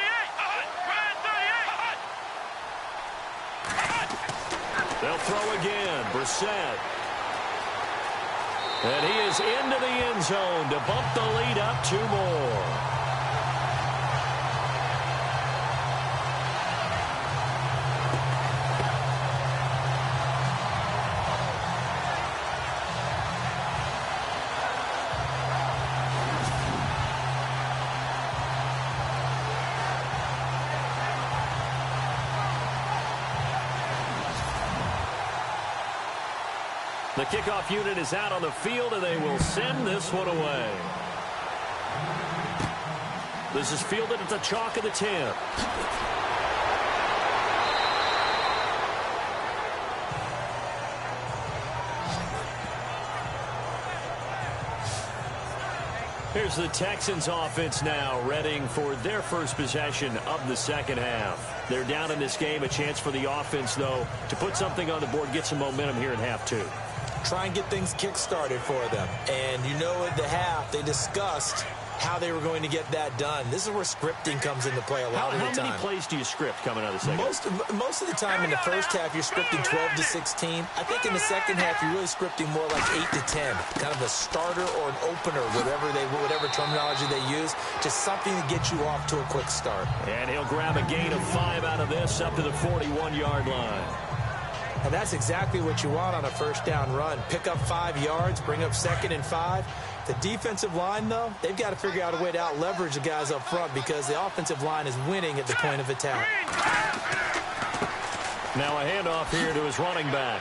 They'll throw again. Brissett. And he is into the end zone to bump the lead up 2 more. The kickoff unit is out on the field, and they will send this one away. This is fielded at the chalk of the 10. Here's the Texans offense now, readying for their first possession of the second half. They're down in this game. A chance for the offense, though, to put something on the board, get some momentum here in half two. Try and get things kick-started for them. And you know at the half, they discussed how they were going to get that done. This is where scripting comes into play a lot of the time. How many plays do you script coming out of the second? Most of the time in the first half, you're scripting 12 to 16. I think in the second half, you're really scripting more like 8 to 10. Kind of a starter or an opener, whatever terminology they use. Just something to get you off to a quick start. And he'll grab a gain of 5 out of this up to the 41-yard line. And that's exactly what you want on a first down run. Pick up 5 yards, bring up 2nd and 5. The defensive line, though, they've got to figure out a way to out-leverage the guys up front because the offensive line is winning at the point of attack. Now a handoff here to his running back.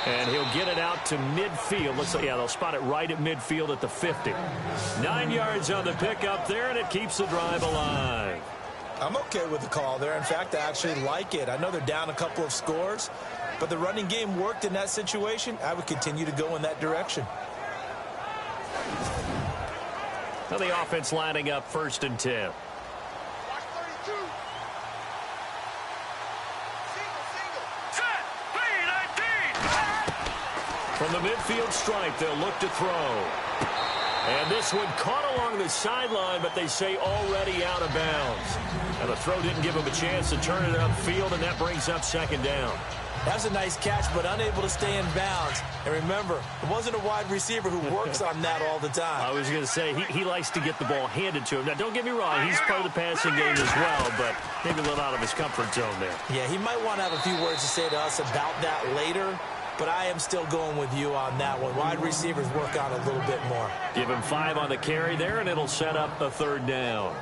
And he'll get it out to midfield. Looks like, yeah, they'll spot it right at midfield at the 50. 9 yards on the pickup there, and it keeps the drive alive. I'm okay with the call there. In fact, I actually like it. I know they're down a couple of scores, but the running game worked in that situation. I would continue to go in that direction. Now the offense lining up 1st and 10. From the midfield stripe, they'll look to throw. And this one caught along the sideline, but they say already out of bounds. And the throw didn't give him a chance to turn it upfield, and that brings up 2nd down. That's a nice catch, but unable to stay in bounds. And remember, it wasn't a wide receiver who works on that all the time. I was going to say, he likes to get the ball handed to him. Now, don't get me wrong, he's part of the passing game as well, but maybe a little out of his comfort zone there. Yeah, he might want to have a few words to say to us about that later, but I am still going with you on that one. Wide receivers work on a little bit more. Give him 5 on the carry there, and it'll set up a 3rd down.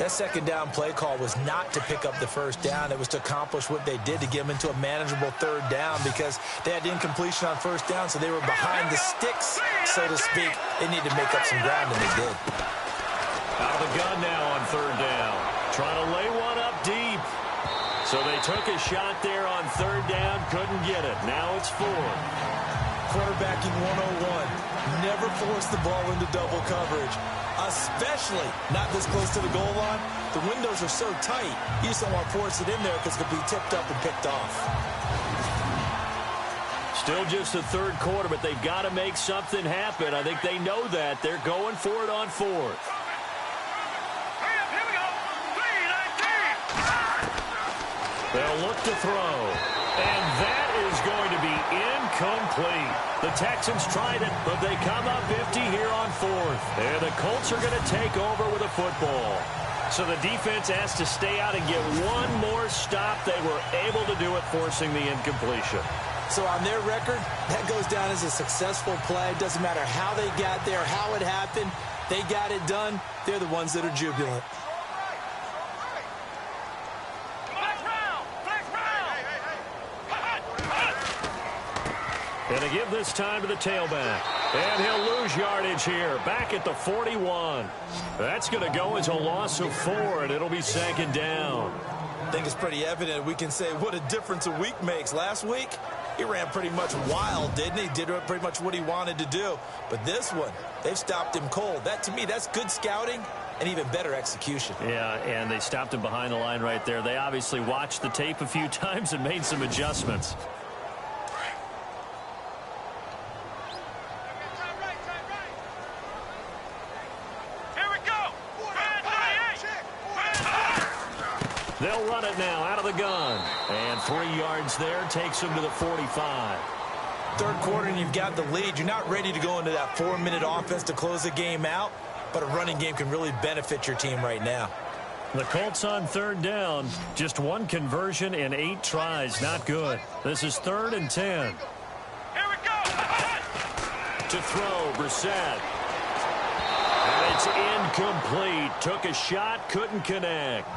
That 2nd down play call was not to pick up the 1st down. It was to accomplish what they did to get them into a manageable 3rd down because they had incompletion on 1st down, so they were behind the sticks, so to speak. They needed to make up some ground, and they did. Out of the gun now on 3rd down. Trying to lay one up deep. So they took a shot there on 3rd down, couldn't get it. Now it's 4th. Quarterbacking 101. Never force the ball into double coverage, especially not this close to the goal line. The windows are so tight, you just don't want to force it in there because it could be tipped up and picked off. Still just the 3rd quarter, but they've got to make something happen. I think they know that. They're going for it on 4th. They'll look to throw. And that is going to be incomplete. The Texans tried it, but they come up empty here on 4th. And the Colts are going to take over with a football. So the defense has to stay out and get one more stop. They were able to do it, forcing the incompletion. So on their record, that goes down as a successful play. Doesn't matter how they got there, how it happened. They got it done. They're the ones that are jubilant. And they give this time to the tailback. And he'll lose yardage here. Back at the 41. That's going to go as a loss of 4, and it'll be 2nd down. I think it's pretty evident. We can say what a difference a week makes. Last week, he ran pretty much wild, didn't he? Did pretty much what he wanted to do. But this one, they've stopped him cold. That, to me, that's good scouting and even better execution. Yeah, and they stopped him behind the line right there. They obviously watched the tape a few times and made some adjustments. They'll run it now out of the gun. And 3 yards there takes them to the 45. 3rd quarter and you've got the lead. You're not ready to go into that 4-minute offense to close the game out, but a running game can really benefit your team right now. The Colts on 3rd down. Just 1 conversion in 8 tries. Not good. This is 3rd and 10. Here we go. To throw, Brissett. And it's incomplete. Took a shot, couldn't connect.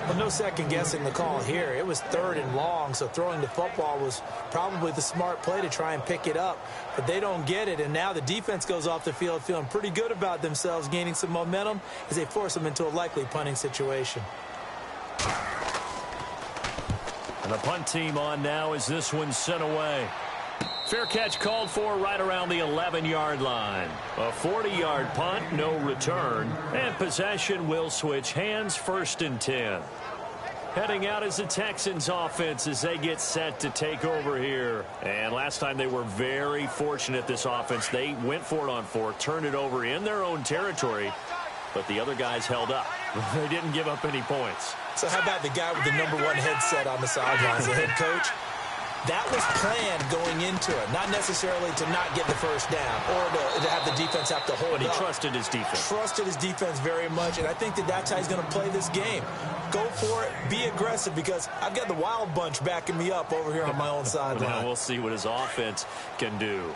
Well, no second guessing the call here. It was 3rd and long, so throwing the football was probably the smart play to try and pick it up. But they don't get it, and now the defense goes off the field feeling pretty good about themselves, gaining some momentum as they force them into a likely punting situation. And the punt team on now as this one's sent away. Fair catch called for right around the 11-yard line. A 40-yard punt, no return. And possession will switch hands, 1st and 10. Heading out is the Texans offense as they get set to take over here. And last time they were very fortunate, this offense. They went for it on 4, turned it over in their own territory, but the other guys held up. They didn't give up any points. So how about the guy with the #1 headset on the sidelines, the head coach? That was planned going into it, not necessarily to not get the first down or to have the defense have to hold up. But he trusted his defense. Trusted his defense very much, and I think that's how he's going to play this game. Go for it, be aggressive, because I've got the wild bunch backing me up over here on my own sideline. Now we'll see what his offense can do.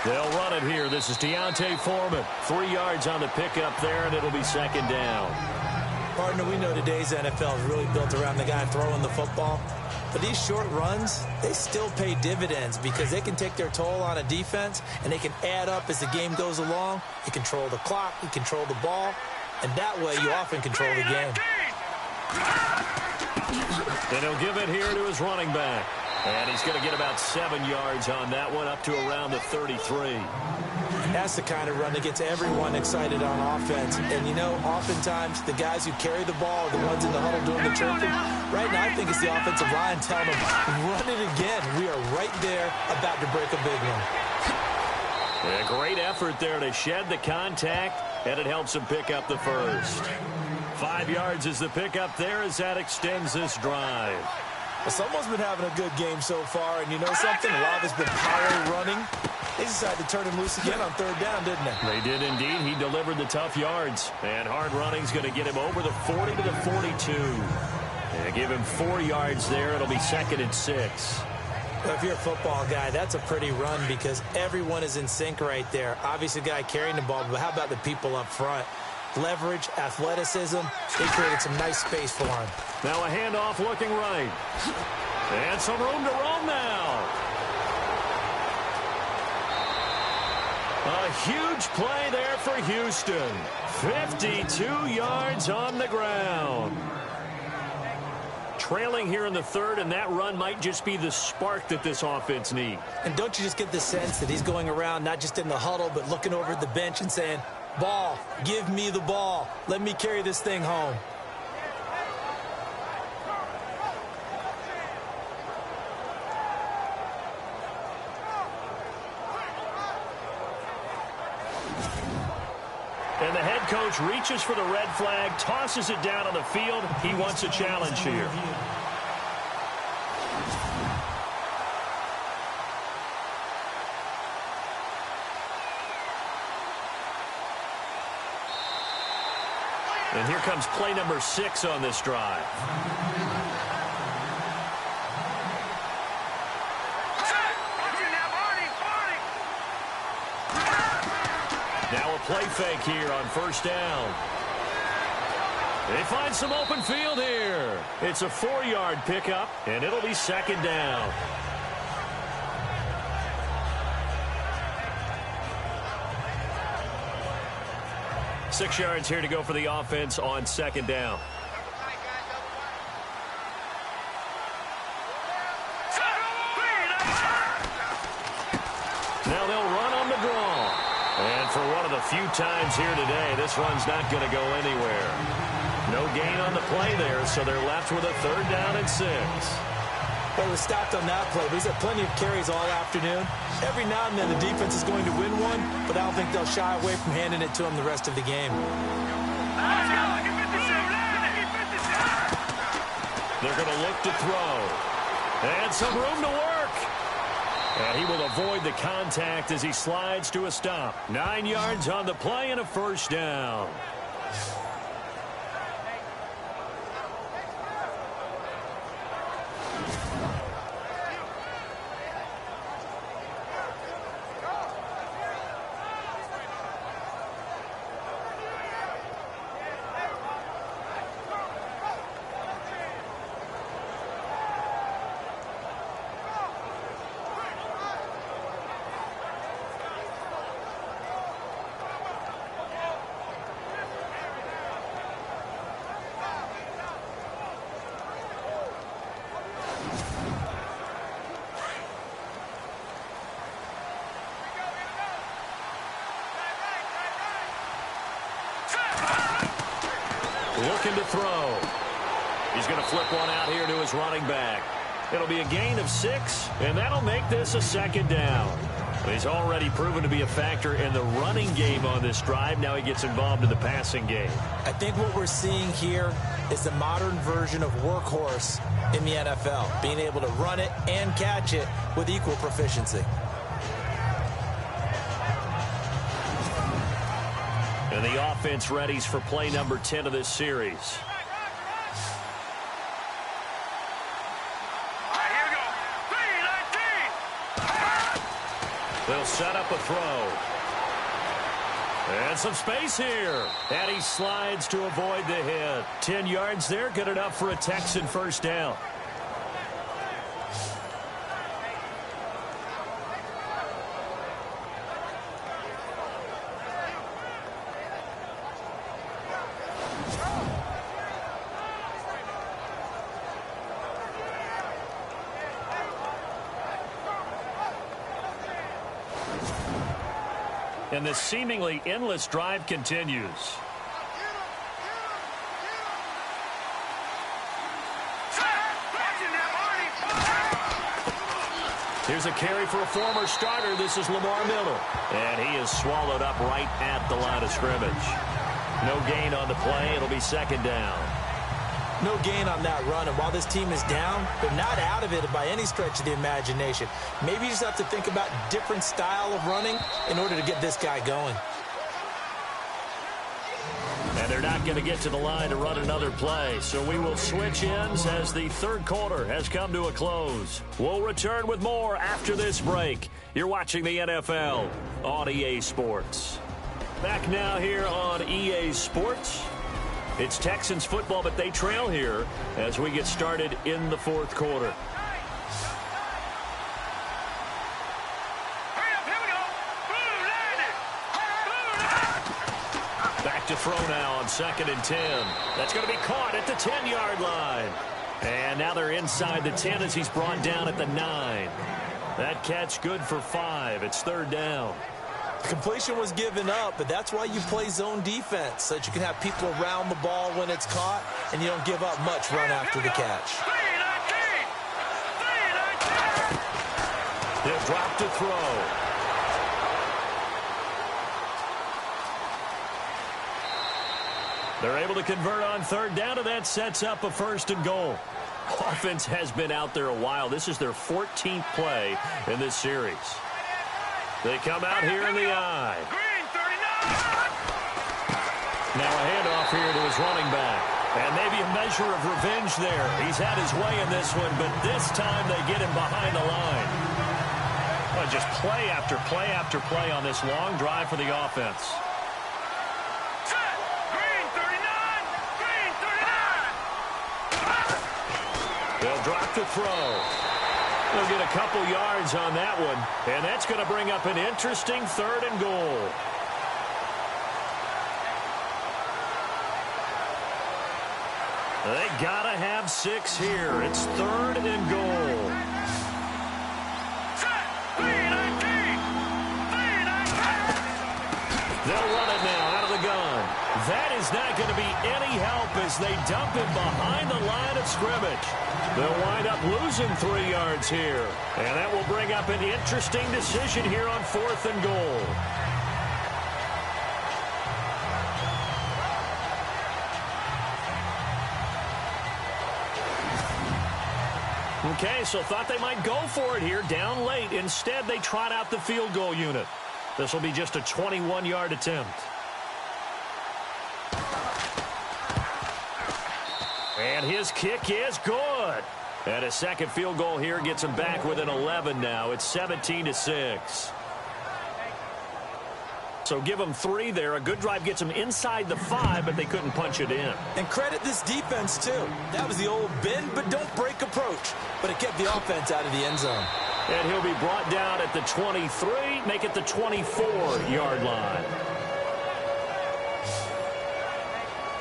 They'll run it here. This is Deontay Foreman. 3 yards on the pickup there, and it'll be 2nd down. Partner, we know today's NFL is really built around the guy throwing the football. But these short runs, they still pay dividends because they can take their toll on a defense, and they can add up as the game goes along. You control the clock, you control the ball, and that way you often control the game. And he'll give it here to his running back. And he's going to get about 7 yards on that one, up to around the 33. That's the kind of run that gets everyone excited on offense. And, you know, oftentimes the guys who carry the ball are the ones in the huddle doing the chirping. Right now, I think it's the offensive line telling them, run it again. We are right there about to break a big one. A great effort there to shed the contact, and it helps him pick up the first. 5 yards is the pickup there as that extends this drive. Well, someone's been having a good game so far, and you know something? A lot of it's been power running. They decided to turn him loose again on 3rd down, didn't they? They did indeed. He delivered the tough yards. And hard running's going to get him over the 40 to the 42. And give him 4 yards there. It'll be 2nd and 6. Well, if you're a football guy, that's a pretty run because everyone is in sync right there. Obviously, the guy carrying the ball, but how about the people up front? Leverage, athleticism, they created some nice space for him. Now a handoff looking right. And some room to roam now. A huge play there for Houston. 52 yards on the ground. Trailing here in the 3rd, and that run might just be the spark that this offense needs. And don't you just get the sense that he's going around not just in the huddle, but looking over at the bench and saying, ball, give me the ball. Let me carry this thing home. And the head coach reaches for the red flag, tosses it down on the field. He wants a challenge here. And here comes play number 6 on this drive. Now a play fake here on 1st down. They find some open field here. It's a 4-yard pickup, and it'll be 2nd down. Six yards here to go for the offense on 2nd down. Now they'll run on the draw. And for one of the few times here today, this run's not going to go anywhere. No gain on the play there, so they're left with a 3rd down and 6. Well, he was stopped on that play, but he's had plenty of carries all afternoon. Every now and then the defense is going to win one, but I don't think they'll shy away from handing it to him the rest of the game. They're going to look to throw. And some room to work. And he will avoid the contact as he slides to a stop. 9 yards on the play and a 1st down. looking to throw. He's going to flip one out here to his running back. It'll be a gain of 6, and that'll make this a second down. He's already proven to be a factor in the running game on this drive. Now he gets involved in the passing game. I think what we're seeing here is the modern version of workhorse in the NFL, being able to run it and catch it with equal proficiency. And the offense readies for play number 10 of this series. They'll set up a throw. And some space here. And he slides to avoid the hit. 10 yards there, good enough for a Texan first down. And this seemingly endless drive continues. Here's a carry for a former starter. This is Lamar Miller. And he is swallowed up right at the line of scrimmage. No gain on the play. It'll be second down. No gain on that run, and while this team is down, they're not out of it by any stretch of the imagination. Maybe you just have to think about different style of running in order to get this guy going. And they're not going to get to the line to run another play, so we will switch ends as the third quarter has come to a close. We'll return with more after this break. You're watching the NFL on EA Sports. Back now here on EA Sports. It's Texans football, but they trail here as we get started in the fourth quarter. Back to throw now on 2nd and 10. That's going to be caught at the 10-yard line. And now they're inside the 10 as he's brought down at the 9. That catch good for 5. It's third down. Completion was given up, but that's why you play zone defense, so that you can have people around the ball when it's caught, and you don't give up much run after the catch. They'll drop to throw. They're able to convert on third down, and that sets up a 1st and goal. Offense has been out there a while. This is their 14th play in this series. They come out here in the I. Now a handoff here to his running back. And maybe a measure of revenge there. He's had his way in this one, but this time they get him behind the line. Well, just play after play after play on this long drive for the offense. They'll drop to throw. They'll get a couple yards on that one, and that's going to bring up an interesting 3rd and goal. They got to have 6 here. It's 3rd and goal. They'll run it now out of the gun. That is not going to be any help as they dump him behind the line of scrimmage. They'll wind up losing 3 yards here. And that will bring up an interesting decision here on 4th and goal. Okay, so thought they might go for it here down late. Instead, they trot out the field goal unit. This will be just a 21-yard attempt. And his kick is good. And a second field goal here gets him back within 11 now. It's 17-6. So give them 3 there. A good drive gets them inside the 5, but they couldn't punch it in. And credit this defense, too. That was the old bend but don't break approach. But it kept the offense out of the end zone. And he'll be brought down at the 23, make it the 24-yard line.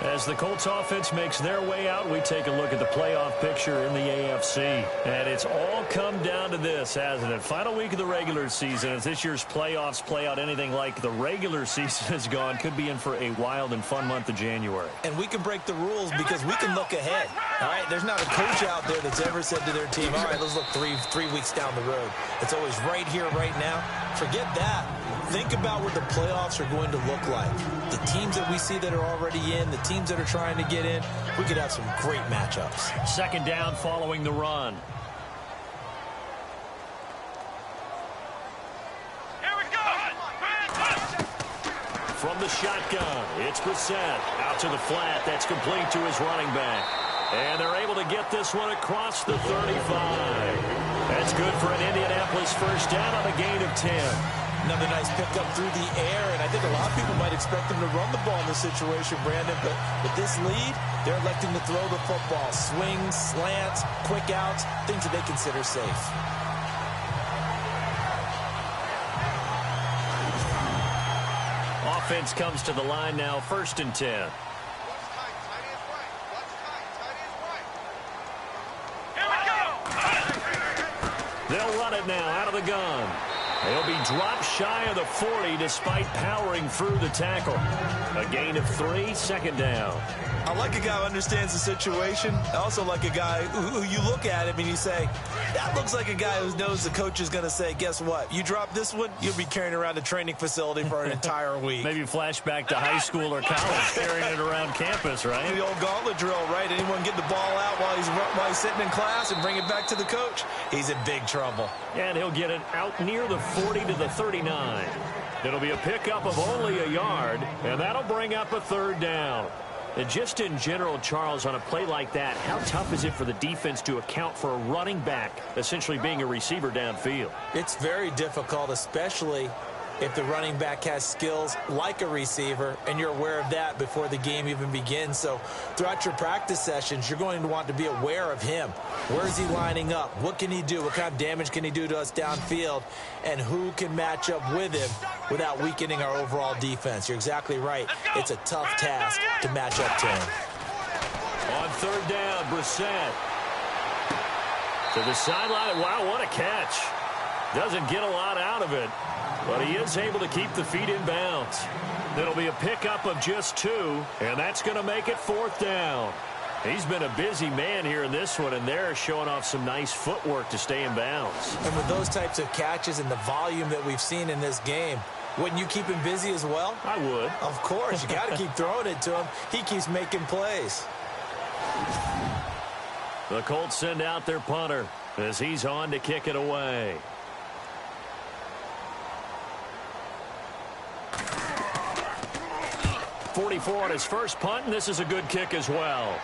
As the Colts offense makes their way out, we take a look at the playoff picture in the AFC. And it's all come down to this, hasn't it? Final week of the regular season. As this year's playoffs play out anything like the regular season has gone, could be in for a wild and fun month of January. And we can break the rules because we can look ahead. All right, there's not a coach out there that's ever said to their team, all right, let's look three weeks down the road. It's always right here, right now. Forget that. Think about what the playoffs are going to look like. The teams that we see that are already in, the teams that are trying to get in, we could have some great matchups. Second down following the run. Here we go. From the shotgun, it's Brissett. Out to the flat. That's complete to his running back. And they're able to get this one across the 35. That's good for an Indianapolis first down on a gain of 10. Another nice pickup through the air, and I think a lot of people might expect them to run the ball in this situation, Brandon, but with this lead, they're electing to throw the football. Swings, slants, quick outs, things that they consider safe. Offense comes to the line now, 1st and 10. Here we go. They'll run it now out of the gun. He'll be dropped shy of the 40 despite powering through the tackle. A gain of 3, 2nd down. I like a guy who understands the situation. I also like a guy who you look at him and you say, that looks like a guy who knows the coach is going to say, guess what? You drop this one, you'll be carrying around a training facility for an entire week. Maybe flashback to high school or college, carrying it around campus, right? The old gauntlet drill, right? Anyone get the ball out while he's sitting in class and bring it back to the coach? He's in big trouble. And he'll get it out near the 40 to the 39. It'll be a pickup of only a yard, and that'll bring up a 3rd down. And just in general, Charles, on a play like that, how tough is it for the defense to account for a running back essentially being a receiver downfield? It's very difficult, especially if the running back has skills like a receiver, and you're aware of that before the game even begins. So throughout your practice sessions, you're going to want to be aware of him. Where is he lining up? What can he do? What kind of damage can he do to us downfield? And who can match up with him without weakening our overall defense? You're exactly right. It's a tough task to match up to him. On 3rd down, Brissett to the sideline. Wow, what a catch. Doesn't get a lot out of it, but he is able to keep the feet in bounds. It'll be a pickup of just 2, and that's going to make it 4th down. He's been a busy man here in this one, and they're showing off some nice footwork to stay in bounds. And with those types of catches and the volume that we've seen in this game, wouldn't you keep him busy as well? I would. Of course. You got to keep throwing it to him. He keeps making plays. The Colts send out their punter as he's on to kick it away. .44 on his first punt, and this is a good kick as well.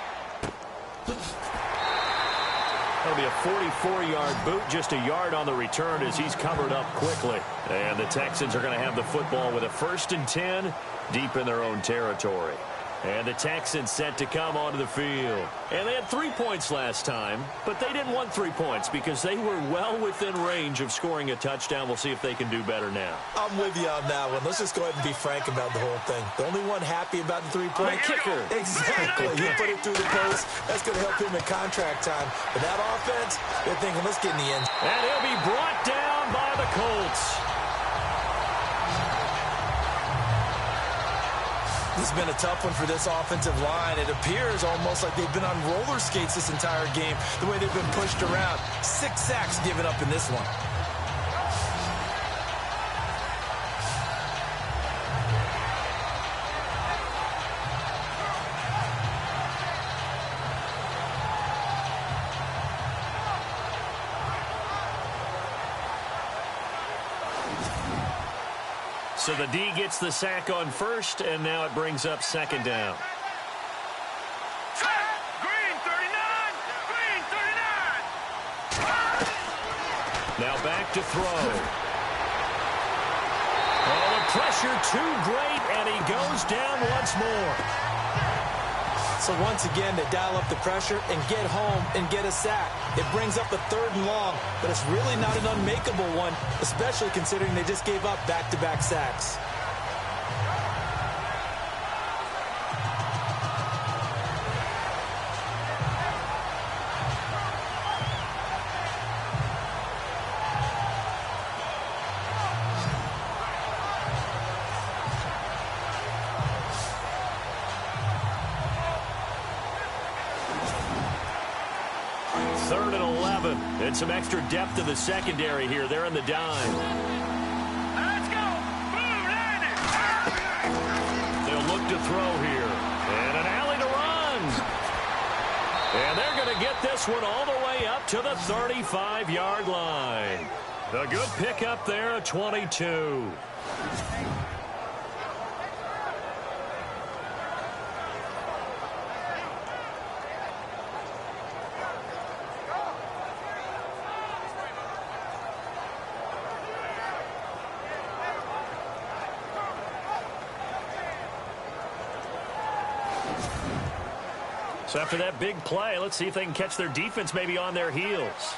That'll be a 44-yard boot, just a yard on the return as he's covered up quickly. And the Texans are going to have the football with a 1st and 10 deep in their own territory. And the Texans set to come onto the field. And they had 3 points last time, but they didn't want 3 points because they were well within range of scoring a touchdown. We'll see if they can do better now. I'm with you on that one. Let's just go ahead and be frank about the whole thing. The only one happy about the 3-point kicker. Exactly. He put it through the post. That's going to help him in contract time. But that offense, they're thinking, let's get in the end. And he'll be brought down by the Colts. This has been a tough one for this offensive line. It appears almost like they've been on roller skates this entire game, the way they've been pushed around. 6 sacks given up in this one. So the D gets the sack on 1st, and now it brings up 2nd down. Green 39. Green 39. Now back to throw. Oh, the pressure too great, and he goes down once more. So once again, they dial up the pressure and get home and get a sack. It brings up a 3rd and long, but it's really not an unmakeable one, especially considering they just gave up back-to-back sacks. 3rd and 11. And some extra depth to the secondary here. They're in the dime. Let's go. Boom, landed. They'll look to throw here. And an alley to run. And they're going to get this one all the way up to the 35-yard line. A good pickup there, a 22. So after that big play, let's see if they can catch their defense maybe on their heels.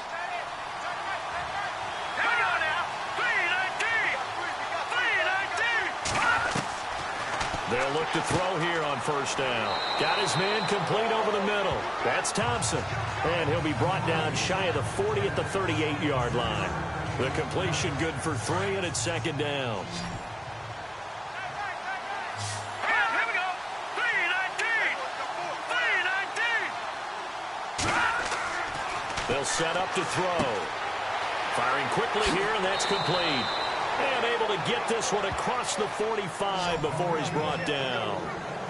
Hang on now. 3-19. They'll look to throw here on 1st down. Got his man complete over the middle. That's Thompson. And he'll be brought down shy of the 40 at the 38-yard line. The completion good for 3, and it's 2nd down. Here we go. 3-19. They'll set up to throw. Firing quickly here, and that's complete. And able to get this one across the 45 before he's brought down.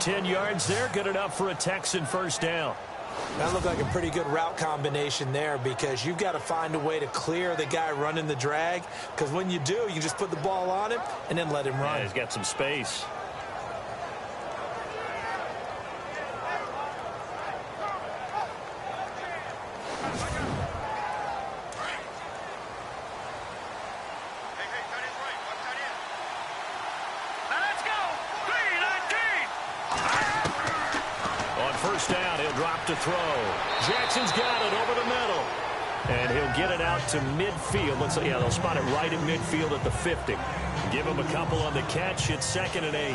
10 yards there, good enough for a Texan 1st down. That looked like a pretty good route combination there, because you've got to find a way to clear the guy running the drag, because when you do, you just put the ball on him and then let him run. Yeah, he's got some space. Let's go. 3-19. On 1st down, he'll drop to throw. Jackson's got it over the middle. And he'll get it out to midfield. Let's see, yeah, they'll spot it right at midfield at the 50. Give him a couple on the catch. It's 2nd and 8.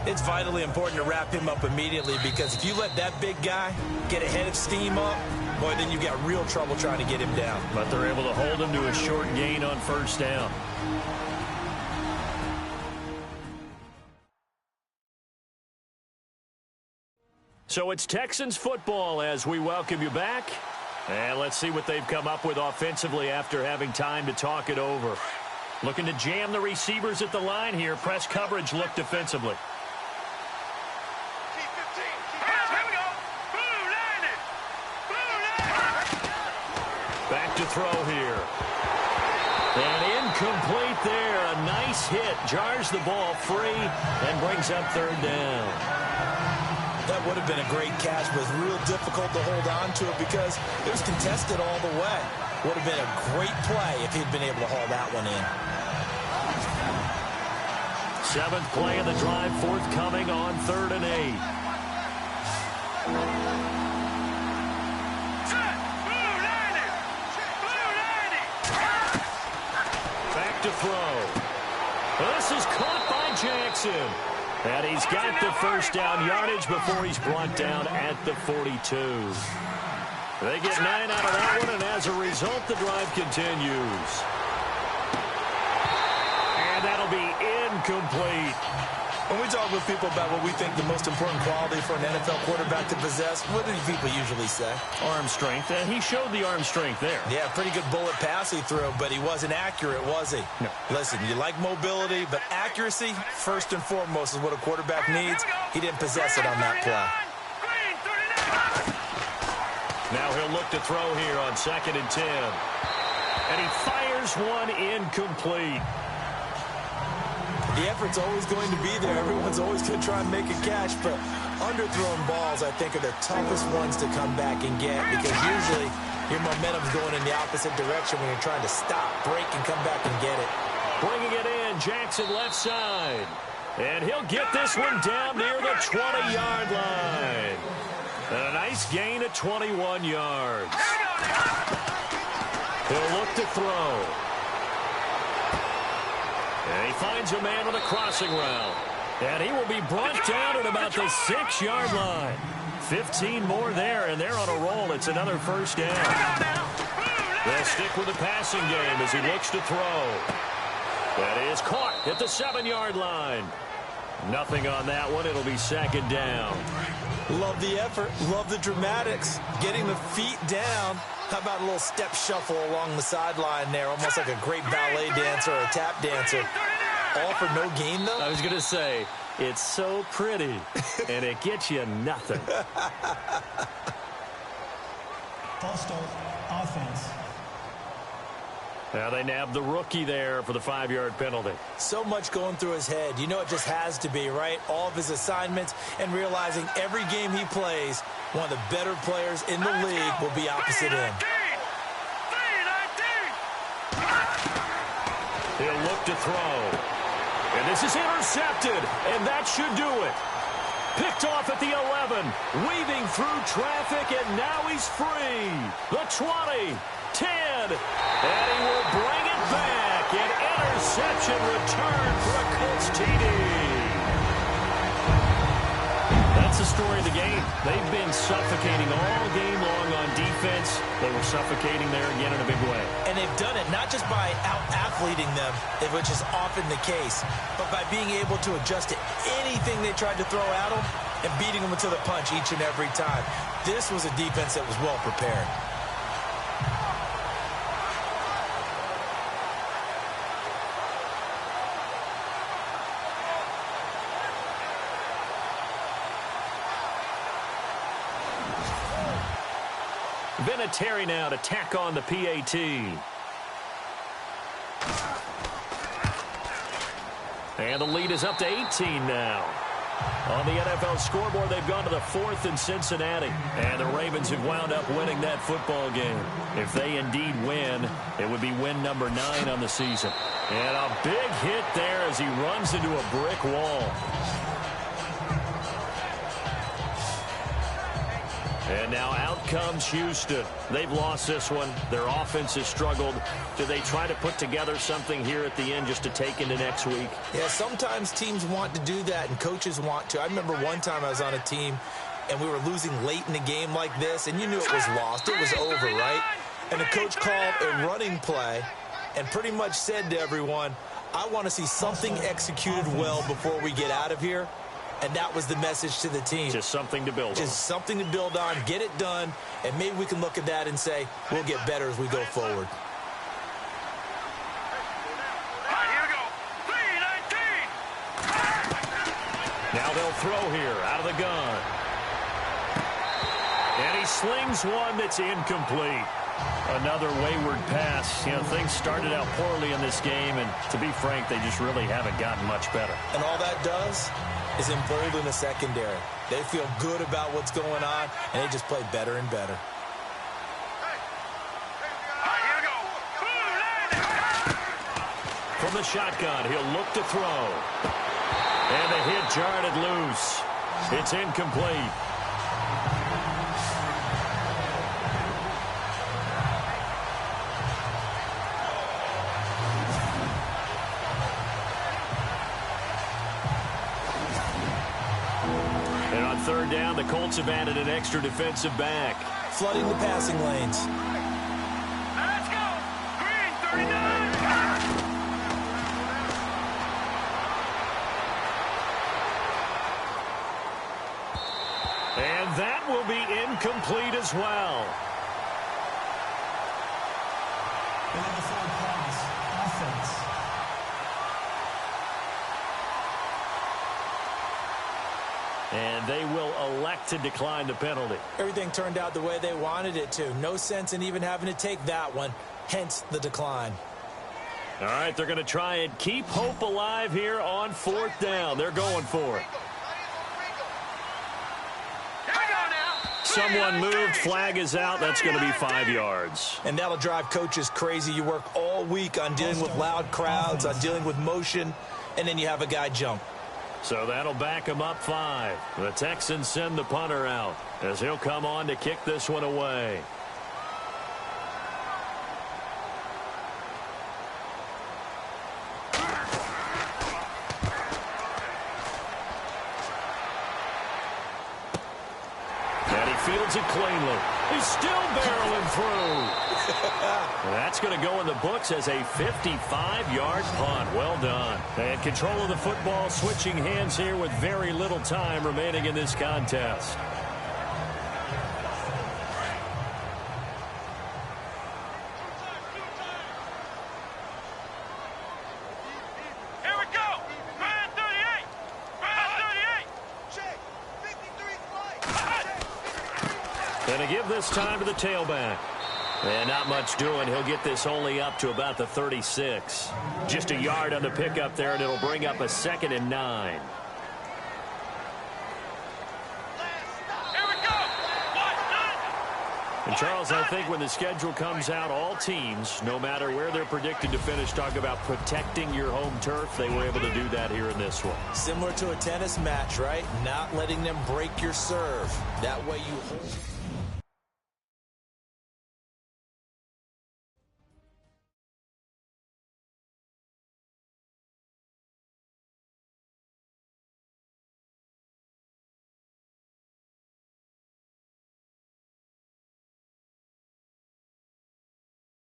It's vitally important to wrap him up immediately, because if you let that big guy get a head of steam up, boy, then you've got real trouble trying to get him down. But they're able to hold him to a short gain on 1st down. So it's Texans football as we welcome you back. And let's see what they've come up with offensively after having time to talk it over. Looking to jam the receivers at the line here. Press coverage look defensively. Here we go. Boom, landed. Back to throw here. And incomplete there. A nice hit. Jars the ball free and brings up 3rd down. That would have been a great catch, but it was real difficult to hold on to it because it was contested all the way. Would have been a great play if he'd been able to haul that one in. 7th play of the drive, forthcoming on 3rd and 8. Set. Boom, landed. Back to throw. This is caught by Jackson. And he's got the 1st down yardage before he's brought down at the 42. They get 9 out of that one, and as a result, the drive continues. And that'll be incomplete. When we talk with people about what we think the most important quality for an NFL quarterback to possess, what do people usually say? Arm strength, and he showed the arm strength there. Yeah, pretty good bullet pass he threw, but he wasn't accurate, was he? No. Listen, you like mobility, but accuracy, first and foremost, is what a quarterback needs. He didn't possess it on that play. Green, 39. Now he'll look to throw here on 2nd and 10. And he fires one incomplete. The effort's always going to be there. Everyone's always going to try and make a catch, but underthrown balls, I think, are the toughest ones to come back and get, because usually your momentum's going in the opposite direction when you're trying to stop, break, and come back and get it. Bringing it in, Jackson left side. And he'll get this one down near the 20-yard line. And a nice gain of 21 yards. He'll look to throw. And he finds a man on a crossing route. And he will be brought down at about the 6-yard line. 15 more there, and they're on a roll. It's another 1st down. They'll stick with the passing game as he looks to throw. That is caught at the 7-yard line. Nothing on that one. It'll be second down. Love the effort. Love the dramatics. Getting the feet down. How about a little step shuffle along the sideline there? Almost like a great ballet dancer or a tap dancer. All for no gain, though? I was going to say, it's so pretty, and it gets you nothing. False start, offense. Now they nab the rookie there for the 5-yard penalty. So much going through his head. You know it just has to be, right? All of his assignments and realizing every game he plays, one of the better players in the league will be opposite him. He'll look to throw. And this is intercepted, and that should do it. Picked off at the 11, weaving through traffic, and now he's free. The 20, 10, and he will bring it back. An interception return for a Colts TD. That's the story of the game. They've been suffocating all game long on defense. They were suffocating there again in a big way. And they've done it not just by out-athleting them, which is often the case, but by being able to adjust to anything they tried to throw at them and beating them to the punch each and every time. This was a defense that was well prepared. Vinatieri now to tack on the PAT. And the lead is up to 18 now. On the NFL scoreboard, they've gone to the 4th in Cincinnati. And the Ravens have wound up winning that football game. If they indeed win, it would be win number 9 on the season. And a big hit there as he runs into a brick wall. And now out comes Houston. They've lost this one. Their offense has struggled. Do they try to put together something here at the end just to take into next week? Yeah, sometimes teams want to do that and coaches want to. I remember one time I was on a team and we were losing late in the game like this, and you knew it was lost. It was over, right? And the coach called a running play and pretty much said to everyone, I want to see something executed well before we get out of here. And that was the message to the team. Just something to build on. Just something to build on, get it done, and maybe we can look at that and say, we'll get better as we go forward. All right, here we go. 3-19. Now they'll throw here out of the gun. And he slings one that's incomplete. Another wayward pass. You know, things started out poorly in this game, and to be frank, they just really haven't gotten much better. And all that does is embolden the secondary. They feel good about what's going on, and they just play better and better. All right, here we go. From the shotgun, he'll look to throw. And the hit jarred it loose. It's incomplete. Third down, the Colts have added an extra defensive back. Flooding the passing lanes. Let's go. Green, 39. And that will be incomplete as well. Another forward pass, offense. And they will elect to decline the penalty. Everything turned out the way they wanted it to. No sense in even having to take that one, hence the decline. All right, they're going to try and keep hope alive here on 4th down. They're going for it. Here we go now. Someone moved, flag is out. That's going to be 5 yards. And that'll drive coaches crazy. You work all week on dealing with loud crowds, on dealing with motion, and then you have a guy jump. So that'll back him up 5. The Texans send the punter out as he'll come on to kick this one away. And he fields it cleanly. He's still barreling through. That's going to go in the books as a 55-yard punt. Well done. And control of the football switching hands here with very little time remaining in this contest. Here we go. Man 38. Man 38. Check. 53 flight. Going to give this time to the tailback. And not much doing. He'll get this only up to about the 36. Just a yard on the pickup there, and it'll bring up a 2nd and 9. Here we go. And Charles, I think when the schedule comes out, all teams, no matter where they're predicted to finish, talk about protecting your home turf. They were able to do that here in this one. Similar to a tennis match, right? Not letting them break your serve. That way you hold.